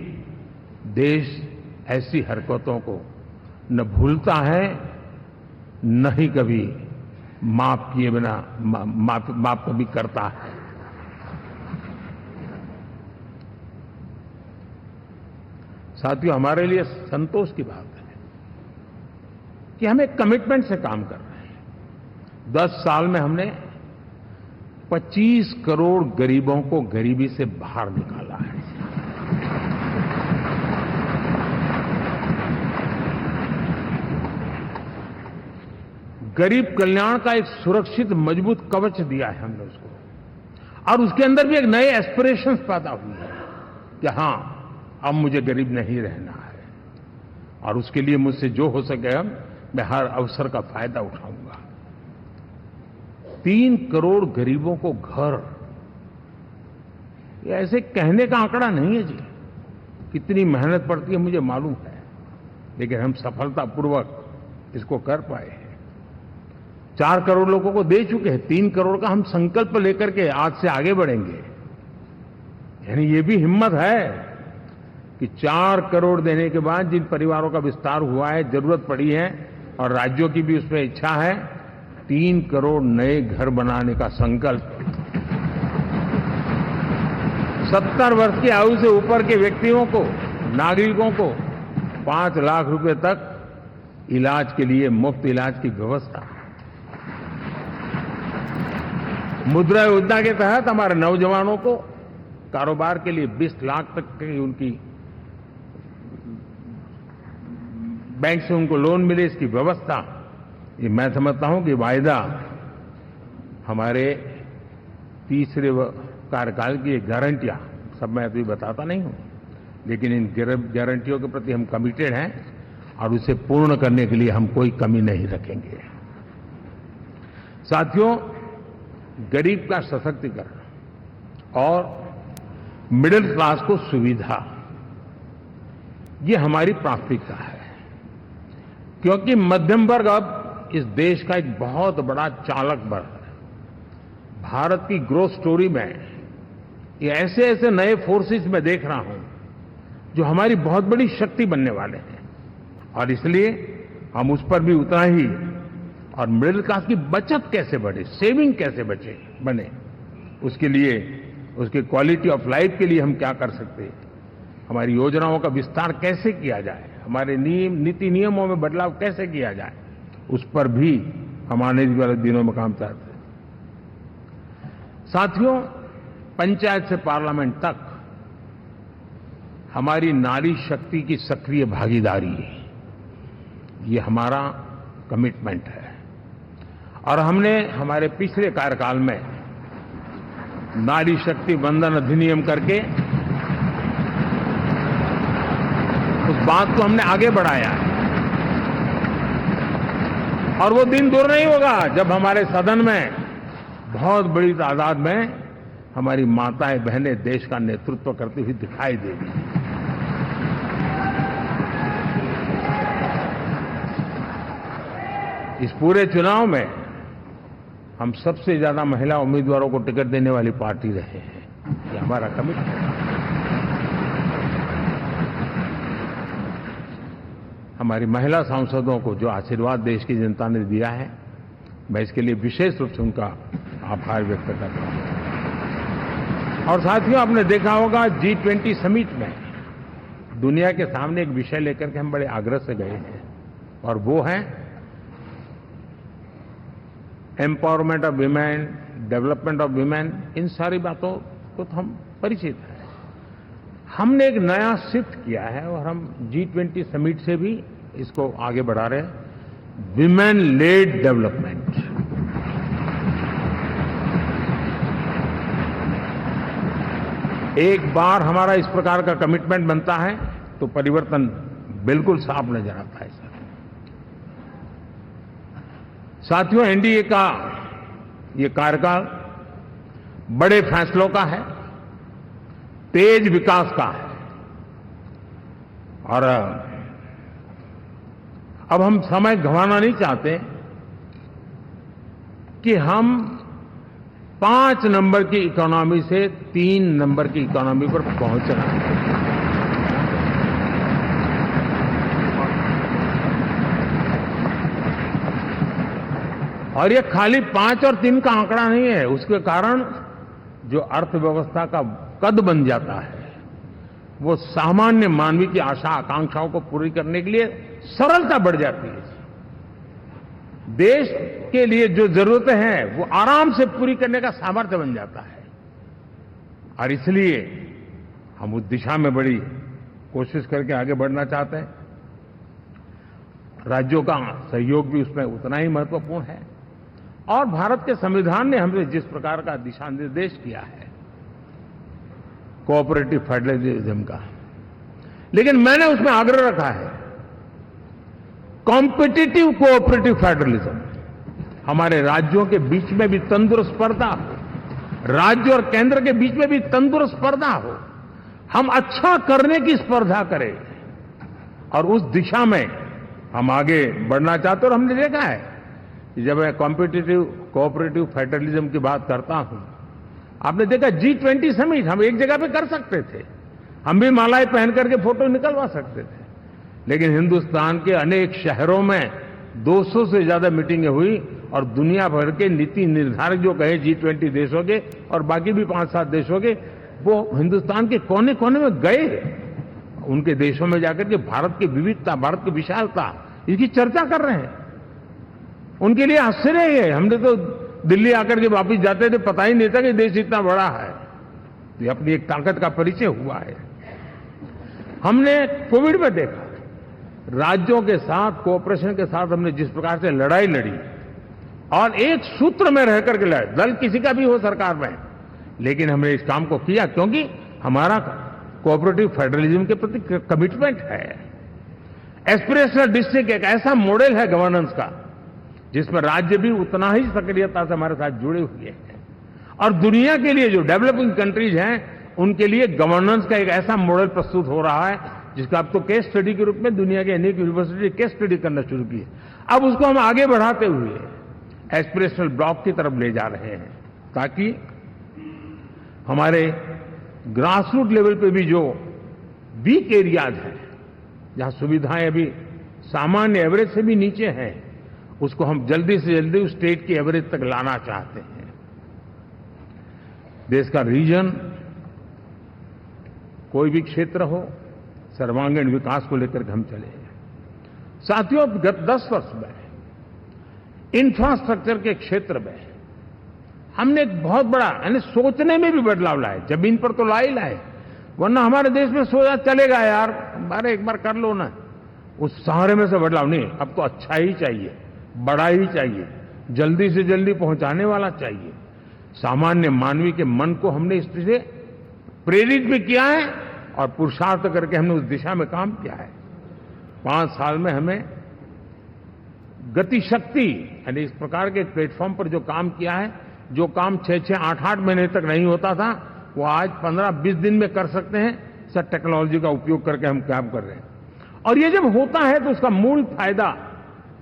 देश ऐसी हरकतों को न भूलता है, न ही कभी माफ किए बिना माफ कभी करता है। साथियों, हमारे लिए संतोष की बात है कि हम एक कमिटमेंट से काम कर रहे हैं। 10 साल में हमने 25 करोड़ गरीबों को गरीबी से बाहर निकाला है। गरीब कल्याण का एक सुरक्षित मजबूत कवच दिया है हमने उसको, और उसके अंदर भी एक नए एस्पिरेशंस पैदा हुए हैं कि हां, अब मुझे गरीब नहीं रहना है, और उसके लिए मुझसे जो हो सके मैं हर अवसर का फायदा उठाऊंगा। 3 करोड़ गरीबों को घर, ये ऐसे कहने का आंकड़ा नहीं है जी, कितनी मेहनत पड़ती है मुझे मालूम है, लेकिन हम सफलतापूर्वक इसको कर पाए हैं। 4 करोड़ लोगों को दे चुके हैं, 3 करोड़ का हम संकल्प लेकर के आज से आगे बढ़ेंगे। यानी ये भी हिम्मत है कि 4 करोड़ देने के बाद जिन परिवारों का विस्तार हुआ है, जरूरत पड़ी है, और राज्यों की भी उसमें इच्छा है, 3 करोड़ नए घर बनाने का संकल्प। 70 वर्ष की आयु से ऊपर के व्यक्तियों को, नागरिकों को 5 लाख रुपए तक इलाज के लिए मुफ्त इलाज की व्यवस्था। मुद्रा योजना के तहत हमारे नौजवानों को कारोबार के लिए 20 लाख तक की उनकी बैंक से उनको लोन मिले, इसकी व्यवस्था। ये मैं समझता हूं कि वायदा हमारे तीसरे कार्यकाल की गारंटियां, सब मैं अभी बताता नहीं हूं, लेकिन इन गारंटियों के प्रति हम कमिटेड हैं और उसे पूर्ण करने के लिए हम कोई कमी नहीं रखेंगे। साथियों, गरीब का सशक्तिकरण और मिडिल क्लास को सुविधा, ये हमारी प्राथमिकता है, क्योंकि मध्यम वर्ग अब इस देश का एक बहुत बड़ा चालक बल है। भारत की ग्रोथ स्टोरी में ये ऐसे ऐसे नए फोर्सेस मैं देख रहा हूं जो हमारी बहुत बड़ी शक्ति बनने वाले हैं, और इसलिए हम उस पर भी उतना ही, और मिडिल क्लास की बचत कैसे बढ़े, सेविंग कैसे बने, उसके लिए, उसकी क्वालिटी ऑफ लाइफ के लिए हम क्या कर सकते हैं, हमारी योजनाओं का विस्तार कैसे किया जाए, हमारे नीति नियमों में बदलाव कैसे किया जाए, उस पर भी हम आने वाले दिनों में काम करते हैं। साथियों, पंचायत से पार्लियामेंट तक हमारी नारी शक्ति की सक्रिय भागीदारी, ये हमारा कमिटमेंट है, और हमने हमारे पिछले कार्यकाल में नारी शक्ति वंदन अधिनियम करके उस बात को हमने आगे बढ़ाया है। और वो दिन दूर नहीं होगा जब हमारे सदन में बहुत बड़ी तादाद में हमारी माताएं बहनें देश का नेतृत्व करती हुई दिखाई देगी। इस पूरे चुनाव में हम सबसे ज्यादा महिला उम्मीदवारों को टिकट देने वाली पार्टी रहे हैं, ये हमारा कमिटमेंट है। हमारी महिला सांसदों को जो आशीर्वाद देश की जनता ने दिया है, मैं इसके लिए विशेष रूप से उनका आभार व्यक्त करता हूं। और साथियों, आपने देखा होगा G20 समिट में दुनिया के सामने एक विषय लेकर के हम बड़े आग्रह से गए हैं, और वो है empowerment of women, development of women. इन सारी बातों को तो हम परिचित हैं। हमने एक नया शिफ्ट किया है और हम G20 समिट से भी इसको आगे बढ़ा रहे हैं, विमेन लेड डेवलपमेंट। एक बार हमारा इस प्रकार का कमिटमेंट बनता है तो परिवर्तन बिल्कुल साफ नजर आता है। साथियों, एनडीए का ये कार्यकाल बड़े फैसलों का है, तेज विकास का है, और अब हम समय गंवाना नहीं चाहते कि हम 5 नंबर की इकोनॉमी से 3 नंबर की इकोनॉमी पर पहुंचना है। और ये खाली 5 और 3 का आंकड़ा नहीं है, उसके कारण जो अर्थव्यवस्था का कद बन जाता है, वो सामान्य मानवीय की आशा आकांक्षाओं को पूरी करने के लिए सरलता बढ़ जाती है। देश के लिए जो जरूरतें हैं वो आराम से पूरी करने का सामर्थ्य बन जाता है, और इसलिए हम उस दिशा में बड़ी कोशिश करके आगे बढ़ना चाहते हैं। राज्यों का सहयोग भी उसमें उतना ही महत्वपूर्ण है, और भारत के संविधान ने हमें जिस प्रकार का दिशा निर्देश किया है कोऑपरेटिव फेडरलिज्म का, लेकिन मैंने उसमें आग्रह रखा है कॉम्पिटिटिव कोऑपरेटिव फेडरलिज्म। हमारे राज्यों के बीच में भी तंदुरुस्त स्पर्धा हो, राज्य और केंद्र के बीच में भी तंदुरुस्त स्पर्धा हो, हम अच्छा करने की स्पर्धा करें, और उस दिशा में हम आगे बढ़ना चाहते हैं। और हमने देखा है कि जब मैं कॉम्पिटिटिव कोऑपरेटिव फेडरलिज्म की बात करता हूं, आपने देखा G20 समिट हम एक जगह पे कर सकते थे, हम भी मालाएं पहन करके फोटो निकलवा सकते थे, लेकिन हिंदुस्तान के अनेक शहरों में 200 से ज्यादा मीटिंगें हुई, और दुनिया भर के नीति निर्धारक जो कहे G20 देशों के और बाकी भी 5-7 देशों के, वो हिंदुस्तान के कोने कोने में गए, उनके देशों में जाकर के भारत की विविधता, भारत की विशालता, इसकी चर्चा कर रहे हैं। उनके लिए आश्चर्य है, हमने तो दिल्ली आकर के वापिस जाते थे, पता ही नहीं था कि देश इतना बड़ा है। ये अपनी एक ताकत का परिचय हुआ है। हमने कोविड में देखा, राज्यों के साथ कोऑपरेशन के साथ हमने जिस प्रकार से लड़ाई लड़ी, और एक सूत्र में रह करके लड़े, दल किसी का भी हो सरकार में, लेकिन हमने इस काम को किया क्योंकि हमारा कोऑपरेटिव फेडरलिज्म के प्रति कमिटमेंट है। एस्पिरेशनल डिस्ट्रिक्ट एक ऐसा मॉडल है गवर्नेंस का जिसमें राज्य भी उतना ही सक्रियता से हमारे साथ जुड़े हुए हैं। और दुनिया के लिए जो डेवलपिंग कंट्रीज हैं उनके लिए गवर्नेंस का एक ऐसा मॉडल प्रस्तुत हो रहा है जिसका अब तो केस स्टडी के रूप में दुनिया के अनेक यूनिवर्सिटी केस स्टडी करना शुरू की है। अब उसको हम आगे बढ़ाते हुए एस्पिरेशनल ब्लॉक की तरफ ले जा रहे हैं ताकि हमारे ग्रासरूट लेवल पे भी जो वीक एरियाज हैं, जहां सुविधाएं अभी सामान्य एवरेज से भी नीचे हैं, उसको हम जल्दी से जल्दी उस स्टेट की एवरेज तक लाना चाहते हैं। देश का रीजन कोई भी क्षेत्र हो, सर्वांगीण विकास को लेकर हम चले। साथियों, गत 10 वर्ष में इंफ्रास्ट्रक्चर के क्षेत्र में हमने एक बहुत बड़ा यानी सोचने में भी बदलाव लाए। जमीन पर तो लाए लाए, वरना हमारे देश में सोचा चलेगा यार, अरे एक बार कर लो ना, उस सहारे में से बदलाव नहीं। अब तो अच्छा ही चाहिए, बड़ा ही चाहिए, जल्दी से जल्दी पहुंचाने वाला चाहिए। सामान्य मानवीय के मन को हमने इस तरह से प्रेरित भी किया है और पुरुषार्थ करके हमने उस दिशा में काम किया है। 5 साल में हमें गति शक्ति यानी इस प्रकार के प्लेटफॉर्म पर जो काम किया है, जो काम 6-6, 8-8 महीने तक नहीं होता था, वो आज 15-20 दिन में कर सकते हैं। सर, टेक्नोलॉजी का उपयोग करके हम काम कर रहे हैं। और ये जब होता है तो उसका मूल फायदा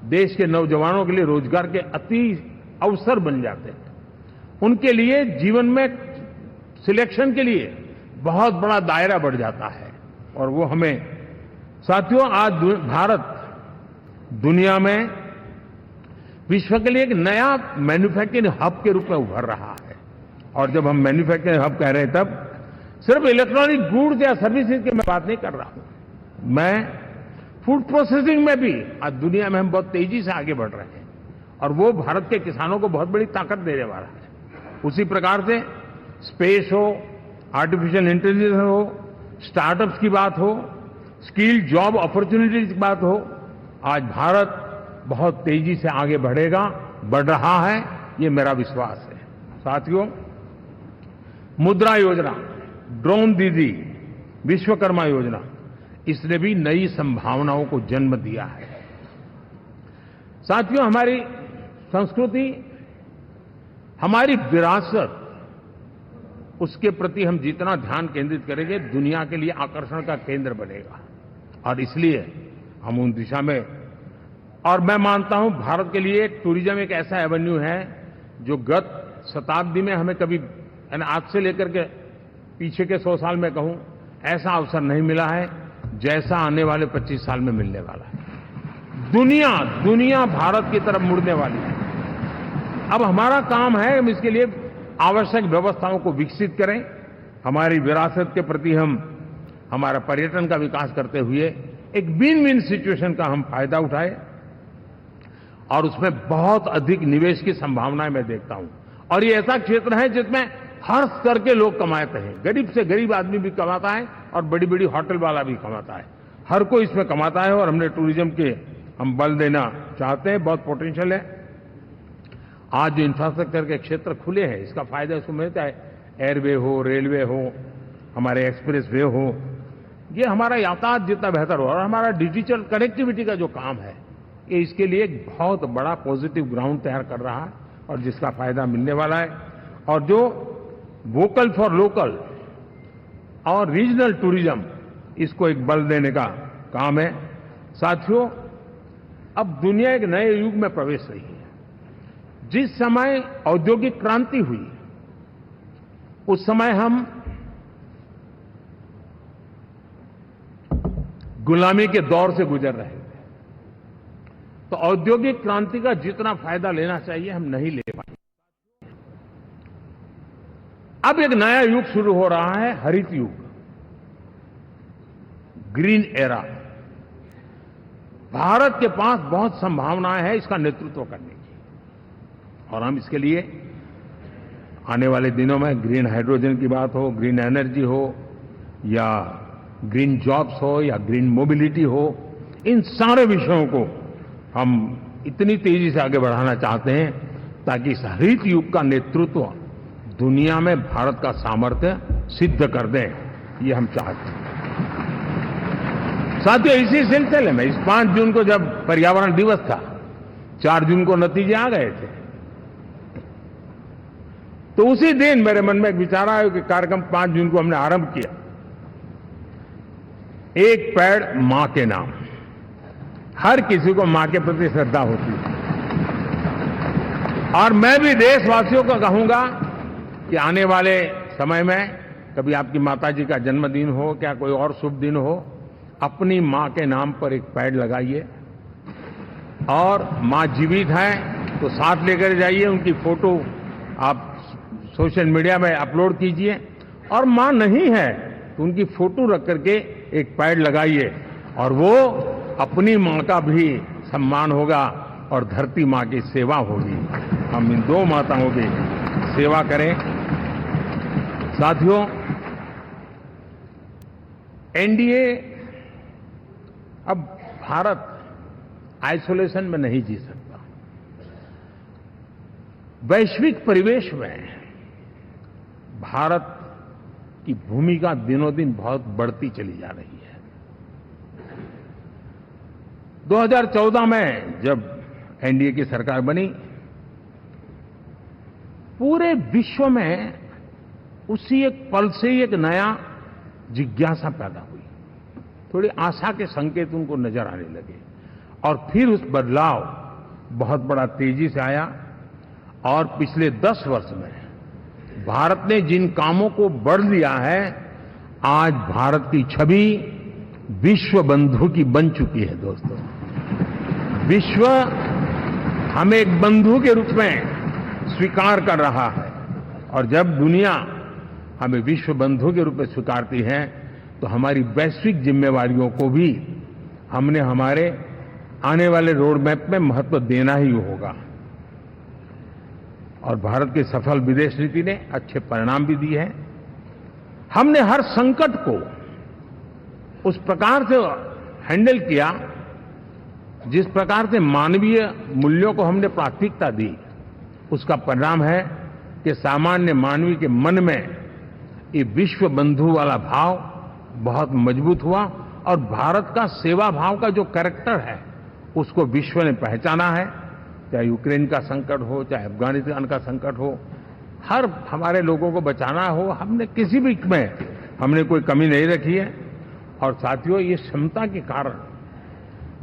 देश के नौजवानों के लिए रोजगार के अति अवसर बन जाते हैं। उनके लिए जीवन में सिलेक्शन के लिए बहुत बड़ा दायरा बढ़ जाता है। और वो हमें साथियों, आज भारत दुनिया में विश्व के लिए एक नया मैन्युफैक्चरिंग हब के रूप में उभर रहा है। और जब हम मैन्युफैक्चरिंग हब कह रहे हैं तब सिर्फ इलेक्ट्रॉनिक गुड्स या सर्विसेज की मैं बात नहीं कर रहा हूं। मैं फूड प्रोसेसिंग में भी आज दुनिया में हम बहुत तेजी से आगे बढ़ रहे हैं और वो भारत के किसानों को बहुत बड़ी ताकत देने वाला है। उसी प्रकार से स्पेस हो, आर्टिफिशियल इंटेलिजेंस हो, स्टार्टअप्स की बात हो, स्किल जॉब अपॉर्चुनिटीज की बात हो, आज भारत बहुत तेजी से आगे बढ़ेगा, बढ़ रहा है, ये मेरा विश्वास है। साथियों, मुद्रा योजना, ड्रोन दीदी, विश्वकर्मा योजना, इसने भी नई संभावनाओं को जन्म दिया है। साथियों, हमारी संस्कृति, हमारी विरासत, उसके प्रति हम जितना ध्यान केंद्रित करेंगे, दुनिया के लिए आकर्षण का केंद्र बनेगा। और इसलिए हम उन दिशा में, और मैं मानता हूं भारत के लिए टूरिज्म एक ऐसा एवेन्यू है जो गत शताब्दी में हमें कभी, आज से लेकर के पीछे के 100 साल में कहूं, ऐसा अवसर नहीं मिला है जैसा आने वाले 25 साल में मिलने वाला है। दुनिया भारत की तरफ मुड़ने वाली है। अब हमारा काम है हम इसके लिए आवश्यक व्यवस्थाओं को विकसित करें, हमारी विरासत के प्रति हम हमारा पर्यटन का विकास करते हुए एक विन विन सिचुएशन का हम फायदा उठाएं और उसमें बहुत अधिक निवेश की संभावनाएं मैं देखता हूं। और ये ऐसा क्षेत्र है जिसमें हर स्तर के लोग कमाते हैं, गरीब से गरीब आदमी भी कमाता है और बड़ी बड़ी होटल वाला भी कमाता है, हर कोई इसमें कमाता है। और हमने टूरिज्म के हम बल देना चाहते हैं, बहुत पोटेंशियल है। आज जो इंफ्रास्ट्रक्चर के क्षेत्र खुले हैं, इसका फायदा इसको मिलता है। एयरवे हो, रेलवे हो, हमारे एक्सप्रेस वे हो, ये हमारा यातायात जितना बेहतर हो, और हमारा डिजिटल कनेक्टिविटी का जो काम है, ये इसके लिए एक बहुत बड़ा पॉजिटिव ग्राउंड तैयार कर रहा है और जिसका फायदा मिलने वाला है। और जो वोकल फॉर लोकल और रीजनल टूरिज्म, इसको एक बल देने का काम है। साथियों, अब दुनिया एक नए युग में प्रवेश रही है। जिस समय औद्योगिक क्रांति हुई, उस समय हम गुलामी के दौर से गुजर रहे थे। तो औद्योगिक क्रांति का जितना फायदा लेना चाहिए हम नहीं ले पाए। अब एक नया युग शुरू हो रहा है, हरित युग, ग्रीन एरा। भारत के पास बहुत संभावनाएं हैं इसका नेतृत्व करने की, और हम इसके लिए आने वाले दिनों में ग्रीन हाइड्रोजन की बात हो, ग्रीन एनर्जी हो, या ग्रीन जॉब्स हो, या ग्रीन मोबिलिटी हो, इन सारे विषयों को हम इतनी तेजी से आगे बढ़ाना चाहते हैं ताकि इस हरित युग का नेतृत्व दुनिया में भारत का सामर्थ्य सिद्ध कर दें। ये हम चाहते हैं। साथियों, इसी सिलसिले में इस 5 जून को जब पर्यावरण दिवस था, 4 जून को नतीजे आ गए थे, तो उसी दिन मेरे मन में एक विचार आया कि कार्यक्रम 5 जून को हमने आरंभ किया, एक पेड़ मां के नाम। हर किसी को मां के प्रति श्रद्धा होती है, और मैं भी देशवासियों को कहूंगा कि आने वाले समय में कभी आपकी माताजी का जन्मदिन हो, क्या कोई और शुभ दिन हो, अपनी मां के नाम पर एक पेड़ लगाइए, और मां जीवित है तो साथ लेकर जाइए, उनकी फोटो आप सोशल मीडिया में अपलोड कीजिए, और मां नहीं है तो उनकी फोटो रख करके एक पेड़ लगाइए, और वो अपनी मां का भी सम्मान होगा और धरती मां की सेवा होगी। हम इन 2 माताओं की सेवा करें। साथियों, एनडीए, अब भारत आइसोलेशन में नहीं जी सकता। वैश्विक परिवेश में भारत की भूमिका दिनों दिन बहुत बढ़ती चली जा रही है। 2014 में जब एनडीए की सरकार बनी, पूरे विश्व में उसी एक पल से ही एक नया जिज्ञासा पैदा हुई, थोड़ी आशा के संकेत उनको नजर आने लगे, और फिर उस बदलाव बहुत बड़ा तेजी से आया। और पिछले 10 वर्ष में भारत ने जिन कामों को बढ़ लिया है, आज भारत की छवि विश्व बंधु की बन चुकी है। दोस्तों, विश्व हमें एक बंधु के रूप में स्वीकार कर रहा है, और जब दुनिया हमें विश्व बंधु के रूप में स्वीकारती है तो हमारी वैश्विक जिम्मेवारियों को भी हमने हमारे आने वाले रोड मैप में महत्व देना ही होगा। और भारत की सफल विदेश नीति ने अच्छे परिणाम भी दिए हैं। हमने हर संकट को उस प्रकार से हैंडल किया जिस प्रकार से मानवीय मूल्यों को हमने प्राथमिकता दी, उसका परिणाम है कि सामान्य मानवी के मन में ये विश्व बंधु वाला भाव बहुत मजबूत हुआ, और भारत का सेवा भाव का जो कैरेक्टर है उसको विश्व ने पहचाना है। चाहे यूक्रेन का संकट हो, चाहे अफगानिस्तान का संकट हो, हर हमारे लोगों को बचाना हो, हमने किसी भी में हमने कोई कमी नहीं रखी है। और साथियों, ये क्षमता के कारण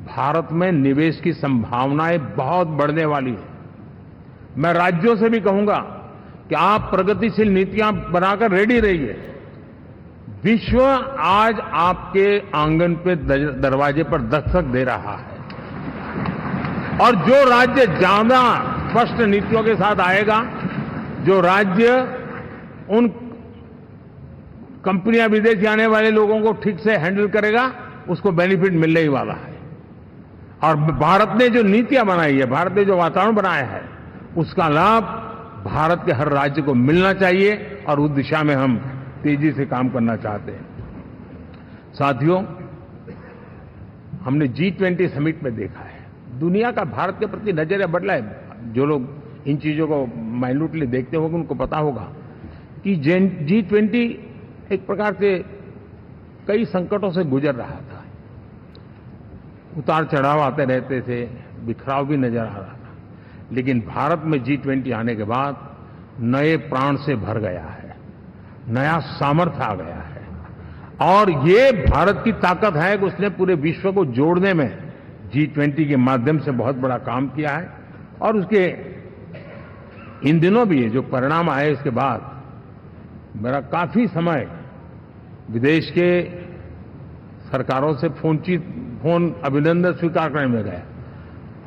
भारत में निवेश की संभावनाएं बहुत बढ़ने वाली है। मैं राज्यों से भी कहूंगा कि आप प्रगतिशील नीतियां बनाकर रेडी रहिए। विश्व आज आपके आंगन पे दरवाजे पर दस्तक दे रहा है, और जो राज्य ज्यादा स्पष्ट नीतियों के साथ आएगा, जो राज्य उन कंपनियां विदेशी आने वाले लोगों को ठीक से हैंडल करेगा, उसको बेनिफिट मिलने ही वाला है। और भारत ने जो नीतियां बनाई है, भारत ने जो वातावरण बनाया है, उसका लाभ भारत के हर राज्य को मिलना चाहिए, और उस दिशा में हम तेजी से काम करना चाहते हैं। साथियों, हमने G20 समिट में देखा है, दुनिया का भारत के प्रति नजरिया बदला है। जो लोग इन चीजों को माइन्यूटली देखते होंगे उनको पता होगा कि G20 एक प्रकार से कई संकटों से गुजर रहा था। उतार चढ़ाव आते रहते थे, बिखराव भी नजर आ रहा था, लेकिन भारत में G20 आने के बाद नए प्राण से भर गया है, नया सामर्थ्य आ गया है। और ये भारत की ताकत है कि उसने पूरे विश्व को जोड़ने में G20 के माध्यम से बहुत बड़ा काम किया है। और उसके इन दिनों भी जो परिणाम आए, इसके बाद मेरा काफी समय विदेश के सरकारों से फोन अभिनंदन स्वीकार करने में गया,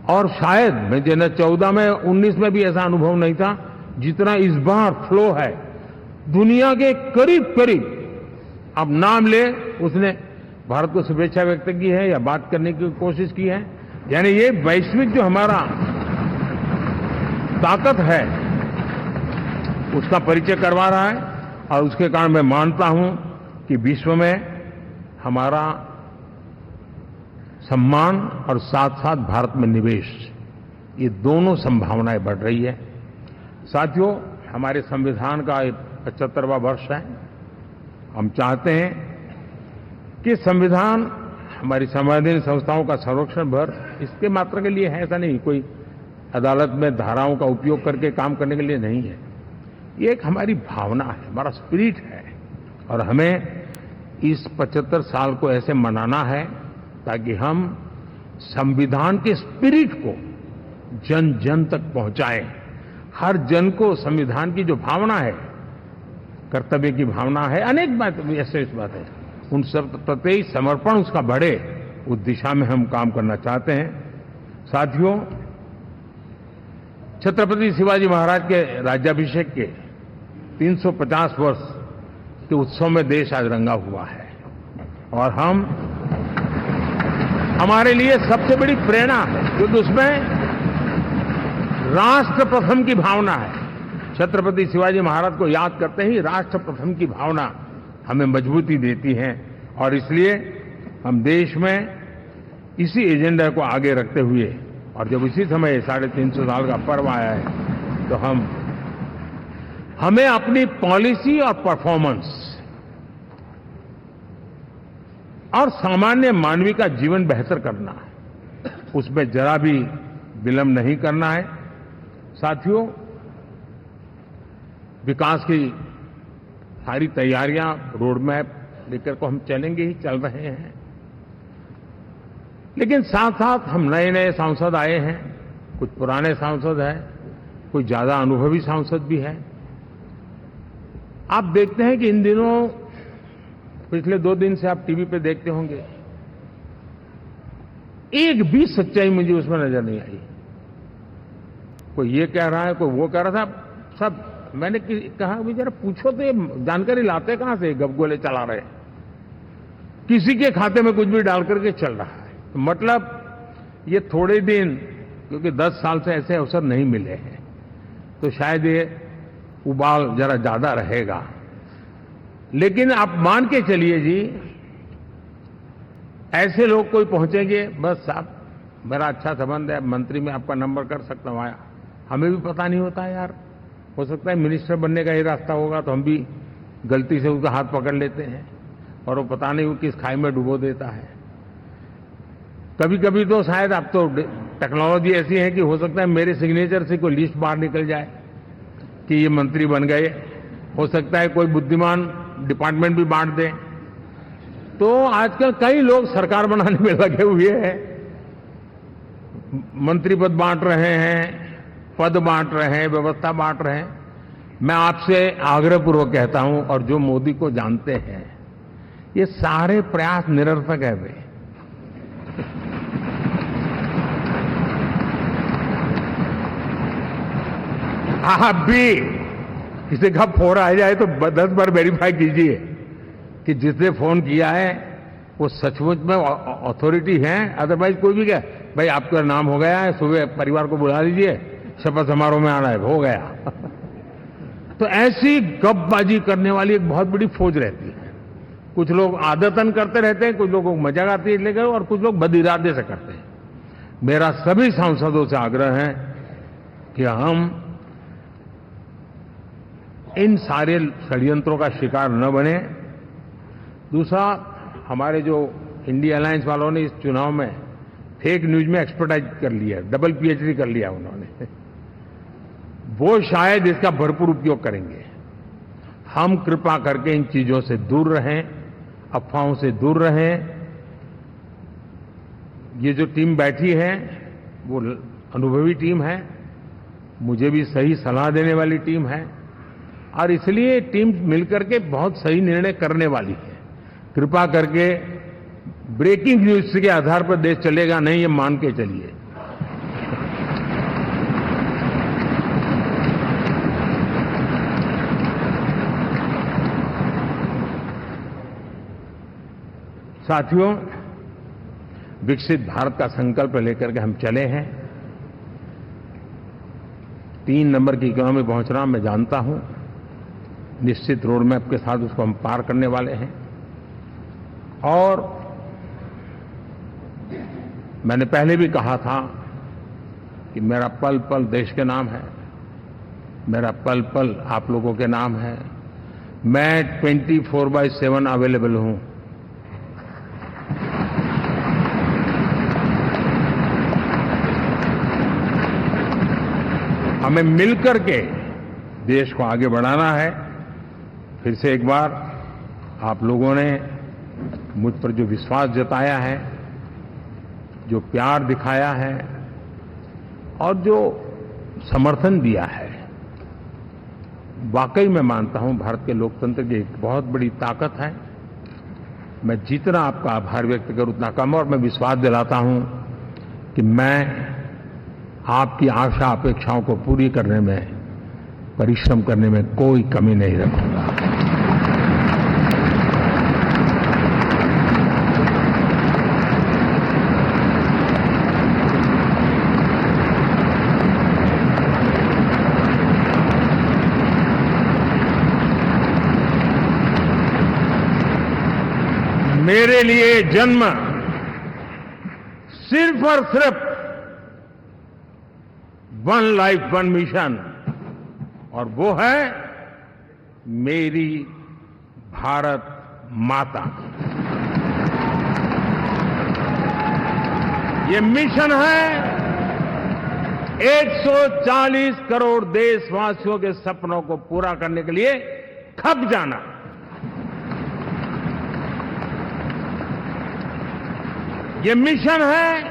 और शायद मैं 14 में 19 में भी ऐसा अनुभव नहीं था जितना इस बार फ्लो है। दुनिया के करीब करीब, अब नाम ले, उसने भारत को शुभेच्छा व्यक्त की है या बात करने की कोशिश की है। यानी ये वैश्विक जो हमारा ताकत है उसका परिचय करवा रहा है, और उसके कारण मैं मानता हूं कि विश्व में हमारा सम्मान और साथ साथ भारत में निवेश, ये दोनों संभावनाएं बढ़ रही है। साथियों, हमारे संविधान का 75वां वर्ष है। हम चाहते हैं कि संविधान हमारी संवैधानिक संस्थाओं का संरक्षण भर इसके मात्र के लिए है, ऐसा नहीं, कोई अदालत में धाराओं का उपयोग करके काम करने के लिए नहीं है। ये एक हमारी भावना है, हमारा स्पिरिट है, और हमें इस 75 साल को ऐसे मनाना है ताकि हम संविधान के स्पिरिट को जन जन तक पहुंचाएं। हर जन को संविधान की जो भावना है, कर्तव्य की भावना है, अनेक बात ऐसे इस बात है, उन सब प्रति समर्पण उसका बढ़े, उस दिशा में हम काम करना चाहते हैं। साथियों, छत्रपति शिवाजी महाराज के राज्याभिषेक के 350 वर्ष के उत्सव में देश आज रंगा हुआ है, और हमारे लिए सबसे बड़ी प्रेरणा है, क्योंकि उसमें राष्ट्र प्रथम की भावना है। छत्रपति शिवाजी महाराज को याद करते ही राष्ट्र प्रथम की भावना हमें मजबूती देती है, और इसलिए हम देश में इसी एजेंडा को आगे रखते हुए, और जब इसी समय 350 साल का पर्व आया है, तो हमें अपनी पॉलिसी और परफॉर्मेंस और सामान्य मानवीय का जीवन बेहतर करना है, उसमें जरा भी विलंब नहीं करना है। साथियों, विकास की सारी तैयारियां, रोड मैप लेकर को हम चलेंगे ही, चल रहे हैं, लेकिन साथ साथ हम नए नए सांसद आए हैं, कुछ पुराने सांसद हैं, कुछ ज्यादा अनुभवी सांसद भी हैं। आप देखते हैं कि इन दिनों, पिछले 2 दिन से आप टीवी पे देखते होंगे, एक भी सच्चाई मुझे उसमें नजर नहीं आई। कोई ये कह रहा है, कोई वो कह रहा था, सब मैंने कहा भी जरा पूछो तो ये जानकारी लाते कहां से, गपगोले चला रहे, किसी के खाते में कुछ भी डाल करके चल रहा है। तो मतलब ये थोड़े दिन, क्योंकि 10 साल से ऐसे अवसर नहीं मिले हैं, तो शायद ये उबाल जरा ज्यादा रहेगा। लेकिन आप मान के चलिए जी, ऐसे लोग कोई पहुंचेंगे, बस साहब मेरा अच्छा संबंध है, मंत्री में आपका नंबर कर सकता हूं, आया, हमें भी पता नहीं होता यार, हो सकता है मिनिस्टर बनने का ही रास्ता होगा, तो हम भी गलती से उसका हाथ पकड़ लेते हैं, और वो पता नहीं वो किस खाई में डुबो देता है। कभी कभी तो शायद अब तो टेक्नोलॉजी ऐसी है कि हो सकता है मेरे सिग्नेचर से कोई लिस्ट बाहर निकल जाए कि ये मंत्री बन गए, हो सकता है कोई बुद्धिमान डिपार्टमेंट भी बांट दे। तो आजकल कई लोग सरकार बनाने में लगे हुए हैं, मंत्री पद बांट रहे हैं, पद बांट रहे हैं, व्यवस्था बांट रहे हैं। मैं आपसे आग्रहपूर्वक कहता हूं, और जो मोदी को जानते हैं, ये सारे प्रयास निरर्थक है वे। आप भी किसी का फोन आ जाए तो 10 बार वेरीफाई कीजिए कि जिसने फोन किया है वो सचमुच में अथॉरिटी है, अदरवाइज कोई भी क्या, भाई आपका नाम हो गया है, सुबह परिवार को बुला लीजिए, शपथ समारोह में आना है, हो गया। तो ऐसी गपबाजी करने वाली एक बहुत बड़ी फौज रहती है। कुछ लोग आदतन करते रहते हैं, कुछ लोगों को मजाक आती है लेकर, और कुछ लोग बदइरादे से करते हैं। मेरा सभी सांसदों से आग्रह है कि हम इन सारे षड्यंत्रों का शिकार न बने। दूसरा, हमारे जो इंडिया अलायंस वालों ने इस चुनाव में फेक न्यूज में एक्सपर्टाइज कर लिया, डबल पीएचडी कर लिया उन्होंने, वो शायद इसका भरपूर उपयोग करेंगे। हम कृपा करके इन चीजों से दूर रहें, अफवाहों से दूर रहें। ये जो टीम बैठी है वो अनुभवी टीम है, मुझे भी सही सलाह देने वाली टीम है, और इसलिए टीम मिलकर के बहुत सही निर्णय करने वाली है। कृपा करके ब्रेकिंग न्यूज के आधार पर देश चलेगा नहीं, ये मान के चलिए। साथियों, विकसित भारत का संकल्प लेकर के हम चले हैं। 3 नंबर की इकोनॉमी पहुंचना मैं जानता हूं, निश्चित रोड मैप के साथ उसको हम पार करने वाले हैं। और मैंने पहले भी कहा था कि मेरा पल पल देश के नाम है, मेरा पल पल आप लोगों के नाम है, मैं 24/7 अवेलेबल हूं। हमें मिलकर के देश को आगे बढ़ाना है। फिर से एक बार आप लोगों ने मुझ पर जो विश्वास जताया है, जो प्यार दिखाया है और जो समर्थन दिया है, वाकई मैं मानता हूं भारत के लोकतंत्र की एक बहुत बड़ी ताकत है। मैं जितना आपका आभार व्यक्त करूं उतना कम, और मैं विश्वास दिलाता हूं कि मैं आपकी आशा अपेक्षाओं को पूरी करने में, परिश्रम करने में कोई कमी नहीं रखूंगा। मेरे लिए जन्म सिर्फ और सिर्फ वन लाइफ वन मिशन, और वो है मेरी भारत माता। ये मिशन है 140 करोड़ देशवासियों के सपनों को पूरा करने के लिए खप जाना। ये मिशन है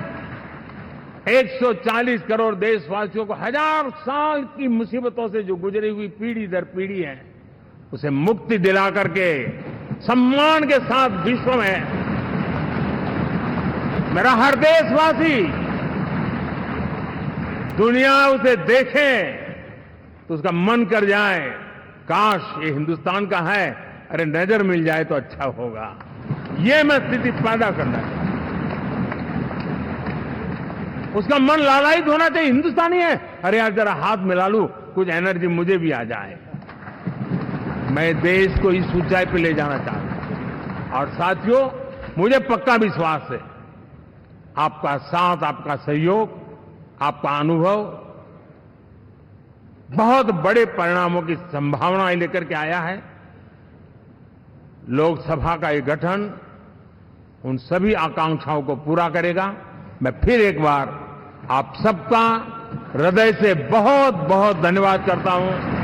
140 करोड़ देशवासियों को हजार साल की मुसीबतों से जो गुजरी हुई पीढ़ी दर पीढ़ी है, उसे मुक्ति दिला करके सम्मान के साथ विश्व में मेरा हर देशवासी दुनिया उसे देखे तो उसका मन कर जाए, काश ये हिंदुस्तान का है, अरे नजर मिल जाए तो अच्छा होगा। ये मैं स्थिति पैदा करना है। उसका मन लालायित होना चाहिए, हिंदुस्तानी है, अरे यार जरा हाथ मिला लूं, कुछ एनर्जी मुझे भी आ जाए। मैं देश को इस ऊंचाई पे ले जाना चाहता हूं। और साथियों, मुझे पक्का विश्वास है आपका साथ, आपका सहयोग, आपका अनुभव बहुत बड़े परिणामों की संभावनाएं लेकर के आया है। लोकसभा का ये गठन उन सभी आकांक्षाओं को पूरा करेगा। मैं फिर एक बार आप सबका हृदय से बहुत बहुत धन्यवाद करता हूं।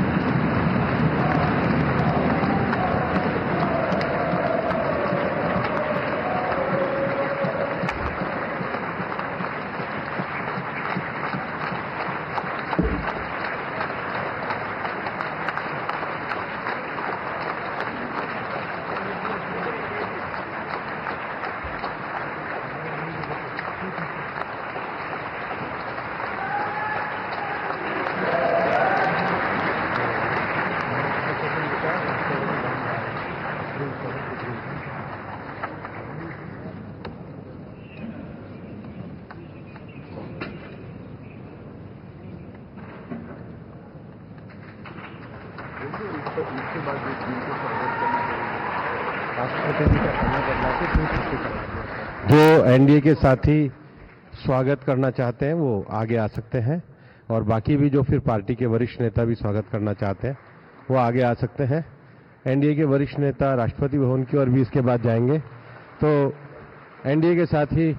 इसके बाद जो टीम को स्वागत करना चाहिए, राष्ट्रपति जी का समय बदला के 2 छुट्टी करा दिया। जो एनडीए के साथी स्वागत करना चाहते हैं वो आगे आ सकते हैं, और बाकी भी जो फिर पार्टी के वरिष्ठ नेता भी स्वागत करना चाहते हैं वो आगे आ सकते हैं। एनडीए के वरिष्ठ नेता राष्ट्रपति भवन की ओर भी इसके बाद जाएंगे। तो एनडीए के साथी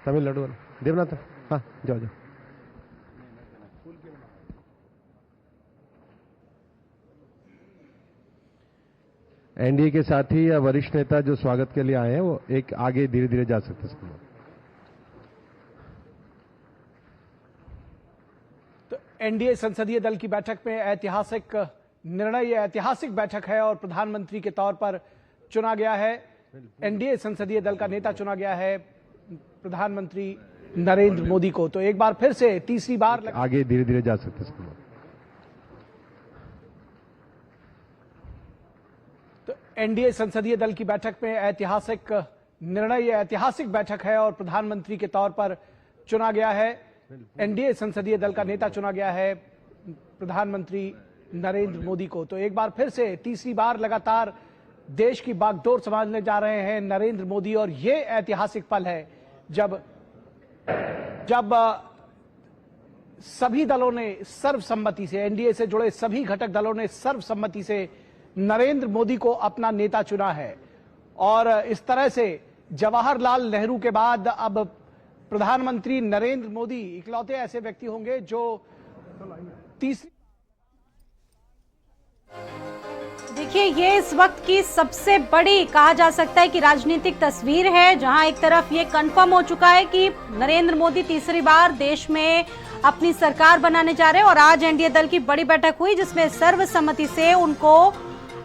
तमिलनाडु वाला देवनाथ, हाँ जाओ जाओ। एनडीए के साथी या वरिष्ठ नेता जो स्वागत के लिए आए हैं वो एक आगे धीरे धीरे जा सकते हैं। तो एनडीए संसदीय दल की बैठक में ऐतिहासिक निर्णय, यह ऐतिहासिक बैठक है और प्रधानमंत्री के तौर पर चुना गया है। एनडीए संसदीय दल का नेता चुना गया है प्रधानमंत्री नरेंद्र मोदी को। तो एक बार फिर से तीसरी बार आगे धीरे धीरे जा सकते हैं। तो एनडीए संसदीय दल की बैठक में ऐतिहासिक निर्णय, यह ऐतिहासिक बैठक है और प्रधानमंत्री के तौर पर चुना गया है। एनडीए संसदीय दल का नेता चुना गया है प्रधानमंत्री नरेंद्र मोदी को। तो एक बार फिर से तीसरी बार लगातार देश की बागडोर संभालने जा रहे हैं नरेंद्र मोदी, और ये ऐतिहासिक पल है जब सभी दलों ने सर्वसम्मति से, एनडीए से जुड़े सभी घटक दलों ने सर्वसम्मति से नरेंद्र मोदी को अपना नेता चुना है। और इस तरह से जवाहरलाल नेहरू के बाद अब प्रधानमंत्री नरेंद्र मोदी इकलौते ऐसे व्यक्ति होंगे जो तीसरी। देखिए, ये इस वक्त की सबसे बड़ी कहा जा सकता है कि राजनीतिक तस्वीर है, जहां एक तरफ ये कंफर्म हो चुका है कि नरेंद्र मोदी तीसरी बार देश में अपनी सरकार बनाने जा रहे हैं। और आज एनडीए दल की बड़ी बैठक हुई जिसमें सर्वसम्मति से उनको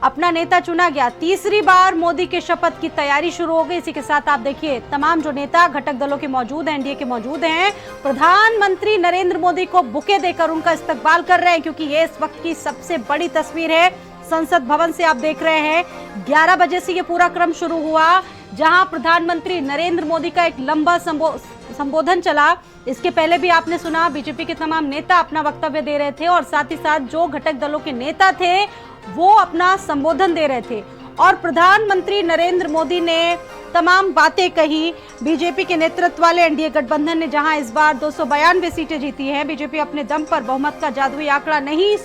अपना नेता चुना गया। तीसरी बार मोदी के शपथ की तैयारी शुरू हो गई। इसी के साथ आप देखिए तमाम जो नेता घटक दलों के मौजूद हैं, एनडीए के मौजूद हैं, प्रधानमंत्री नरेंद्र मोदी को बुके देकर उनका इस्तकबाल कर रहे हैं, क्योंकि ये इस वक्त की सबसे बड़ी तस्वीर है। संसद भवन से आप देख रहे हैं 11 बजे से ये पूरा क्रम शुरू हुआ, जहां प्रधानमंत्री नरेंद्र मोदी का एक लंबा संबोधन चला। इसके पहले भी आपने सुना बीजेपी के तमाम नेता अपना वक्तव्य दे रहे थे और साथ ही साथ जो घटक दलों के नेता थे वो अपना संबोधन दे रहे थे। और प्रधानमंत्री नरेंद्र मोदी ने तमाम बातें कही। बीजेपी के नेतृत्व वाले एनडीए गठबंधन ने जहां इस बार 292 सीटें जीती हैं, बीजेपी अपने दम पर बहुमत का जादुई आंकड़ा नहीं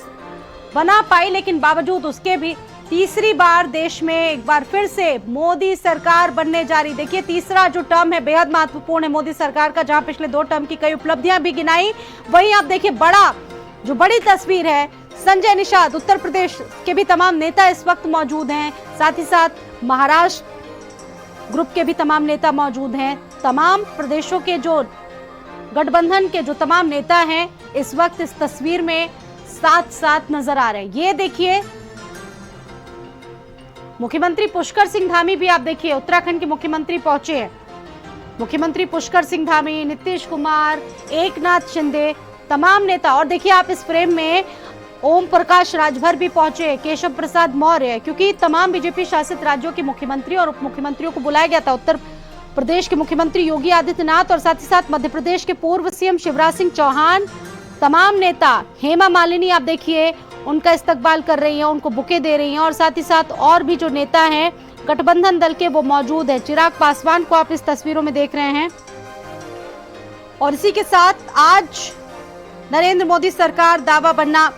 बना पाई, लेकिन बावजूद उसके भी तीसरी बार देश में एक बार फिर से मोदी सरकार बनने जा रही। देखिए, तीसरा जो टर्म है बेहद महत्वपूर्ण है मोदी सरकार का, जहां पिछले 2 टर्म की कई उपलब्धियां भी गिनाई। वहीं आप देखिए बड़ी तस्वीर है, संजय निषाद उत्तर प्रदेश के भी तमाम नेता इस वक्त मौजूद हैं, साथ ही साथ महाराष्ट्र ग्रुप के भी तमाम नेता मौजूद हैं। तमाम प्रदेशों के जो गठबंधन के जो तमाम नेता हैं इस वक्त इस तस्वीर में साथ साथ नजर आ रहे हैं। ये देखिए मुख्यमंत्री पुष्कर सिंह धामी भी आप देखिए उत्तराखंड के मुख्यमंत्री पहुंचे हैं। मुख्यमंत्री पुष्कर सिंह धामी, नीतीश कुमार, एकनाथ शिंदे, तमाम नेता। और देखिए आप इस फ्रेम में ओम प्रकाश राजभर भी पहुंचे, केशव प्रसाद मौर्य, क्योंकि तमाम बीजेपी शासित राज्यों के मुख्यमंत्री और उप मुख्यमंत्रियों को बुलाया गया था। उत्तर प्रदेश के मुख्यमंत्री योगी आदित्यनाथ और साथ ही साथ मध्य प्रदेश के पूर्व सीएम शिवराज सिंह चौहान, तमाम नेता, हेमा मालिनी आप देखिए उनका इस्तकबाल कर रही हैं, उनको बुके दे रही हैं। और साथ ही साथ और भी जो नेता हैं गठबंधन दल के वो मौजूद है। चिराग पासवान को आप इस तस्वीरों में देख रहे हैं। और इसी के साथ आज नरेंद्र मोदी सरकार दावा बनना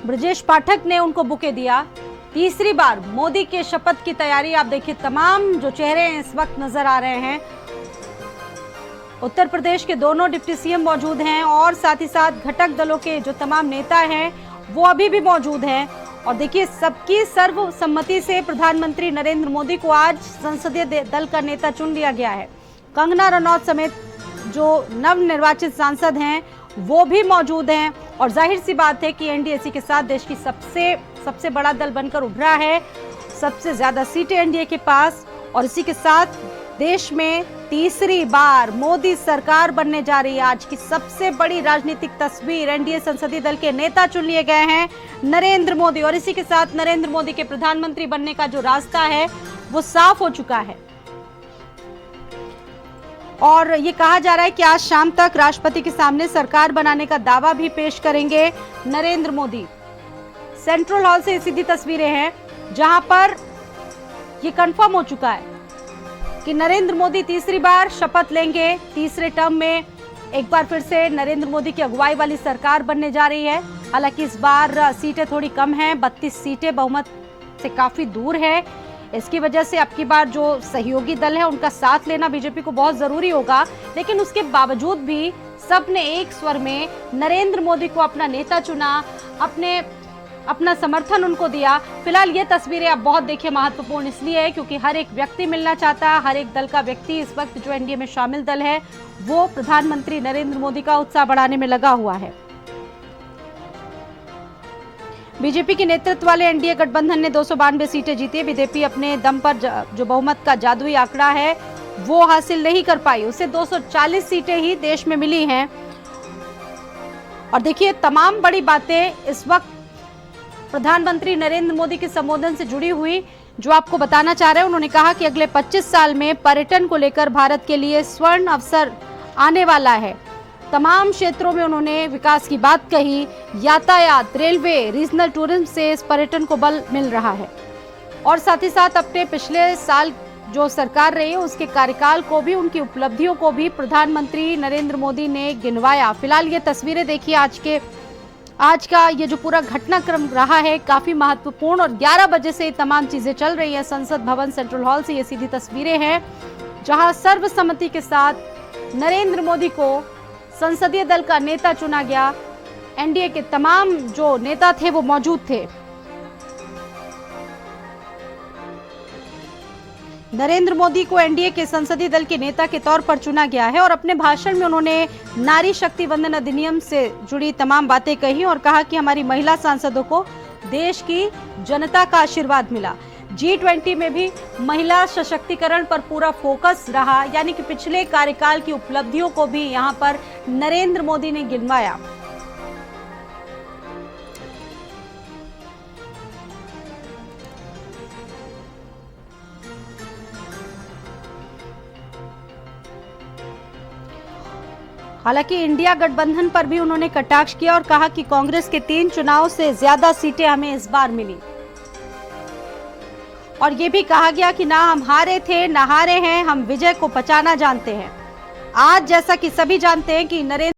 ब्रजेश पाठक ने उनको बुके दिया। तीसरी बार मोदी के शपथ की तैयारी आप देखिए, तमाम जो चेहरे हैं इस वक्त नजर आ रहे हैं। उत्तर प्रदेश के दोनों डिप्टी सीएम मौजूद हैं और साथ ही साथ घटक दलों के जो तमाम नेता हैं वो अभी भी मौजूद हैं। और देखिए सबकी सर्वसम्मति से प्रधानमंत्री नरेंद्र मोदी को आज संसदीय दल का नेता चुन लिया गया है। कंगना रनौत समेत जो नवनिर्वाचित सांसद हैं वो भी मौजूद हैं। और जाहिर सी बात है कि एनडीए के साथ देश की सबसे बड़ा दल बनकर उभरा है, सबसे ज्यादा सीटें एनडीए के पास। और इसी के साथ देश में तीसरी बार मोदी सरकार बनने जा रही है। आज की सबसे बड़ी राजनीतिक तस्वीर, एनडीए संसदीय दल के नेता चुन लिए गए हैं नरेंद्र मोदी। और इसी के साथ नरेंद्र मोदी के प्रधानमंत्री बनने का जो रास्ता है वो साफ हो चुका है। और ये कहा जा रहा है कि आज शाम तक राष्ट्रपति के सामने सरकार बनाने का दावा भी पेश करेंगे नरेंद्र मोदी। सेंट्रल हॉल से सीधी तस्वीरें हैं जहां पर ये कंफर्म हो चुका है कि नरेंद्र मोदी तीसरी बार शपथ लेंगे। तीसरे टर्म में एक बार फिर से नरेंद्र मोदी की अगुवाई वाली सरकार बनने जा रही है। हालांकि इस बार सीटें थोड़ी कम हैं, 32 सीटें बहुमत से काफी दूर है। इसकी वजह से अब की बार जो सहयोगी दल है उनका साथ लेना बीजेपी को बहुत जरूरी होगा। लेकिन उसके बावजूद भी सबने एक स्वर में नरेंद्र मोदी को अपना नेता चुना, अपना समर्थन उनको दिया। फिलहाल ये तस्वीरें अब बहुत देखिए महत्वपूर्ण इसलिए है क्योंकि हर एक व्यक्ति मिलना चाहता है, हर एक दल का व्यक्ति इस वक्त जो एनडीए में शामिल दल है वो प्रधानमंत्री नरेंद्र मोदी का उत्साह बढ़ाने में लगा हुआ है। बीजेपी के नेतृत्व वाले एनडीए गठबंधन ने 292 सीटें जीती है। बीजेपी अपने दम पर जो बहुमत का जादुई आंकड़ा है वो हासिल नहीं कर पाई, उसे 240 सीटें ही देश में मिली हैं। और देखिए तमाम बड़ी बातें इस वक्त प्रधानमंत्री नरेंद्र मोदी के संबोधन से जुड़ी हुई जो आपको बताना चाह रहे हैं। उन्होंने कहा कि अगले 25 साल में पर्यटन को लेकर भारत के लिए स्वर्ण अवसर आने वाला है। तमाम क्षेत्रों में उन्होंने विकास की बात कही। यातायात, रेलवे, रीजनल टूरिज्म से इस पर्यटन को बल मिल रहा है। और साथ ही साथ अपने पिछले साल जो सरकार रही है उसके कार्यकाल को भी, उनकी उपलब्धियों को भी प्रधानमंत्री नरेंद्र मोदी ने गिनवाया। फिलहाल ये तस्वीरें देखिए, आज का ये जो पूरा घटनाक्रम रहा है काफी महत्वपूर्ण, और 11 बजे से तमाम चीजें चल रही है। संसद भवन सेंट्रल हॉल से ये सीधी तस्वीरें हैं जहां सर्वसम्मति के साथ नरेंद्र मोदी को संसदीय दल का नेता चुना गया। एनडीए के तमाम जो नेता थे वो मौजूद थे। नरेंद्र मोदी को एनडीए के संसदीय दल के नेता के तौर पर चुना गया है और अपने भाषण में उन्होंने नारी शक्ति वंदन अधिनियम से जुड़ी तमाम बातें कही और कहा कि हमारी महिला सांसदों को देश की जनता का आशीर्वाद मिला। G20 में भी महिला सशक्तिकरण पर पूरा फोकस रहा, यानी कि पिछले कार्यकाल की उपलब्धियों को भी यहां पर नरेंद्र मोदी ने गिनवाया। हालांकि इंडिया गठबंधन पर भी उन्होंने कटाक्ष किया और कहा कि कांग्रेस के 3 चुनाव से ज्यादा सीटें हमें इस बार मिली। और ये भी कहा गया कि ना हम हारे थे ना हारे हैं, हम विजय को पचाना जानते हैं। आज जैसा कि सभी जानते हैं कि नरेंद्र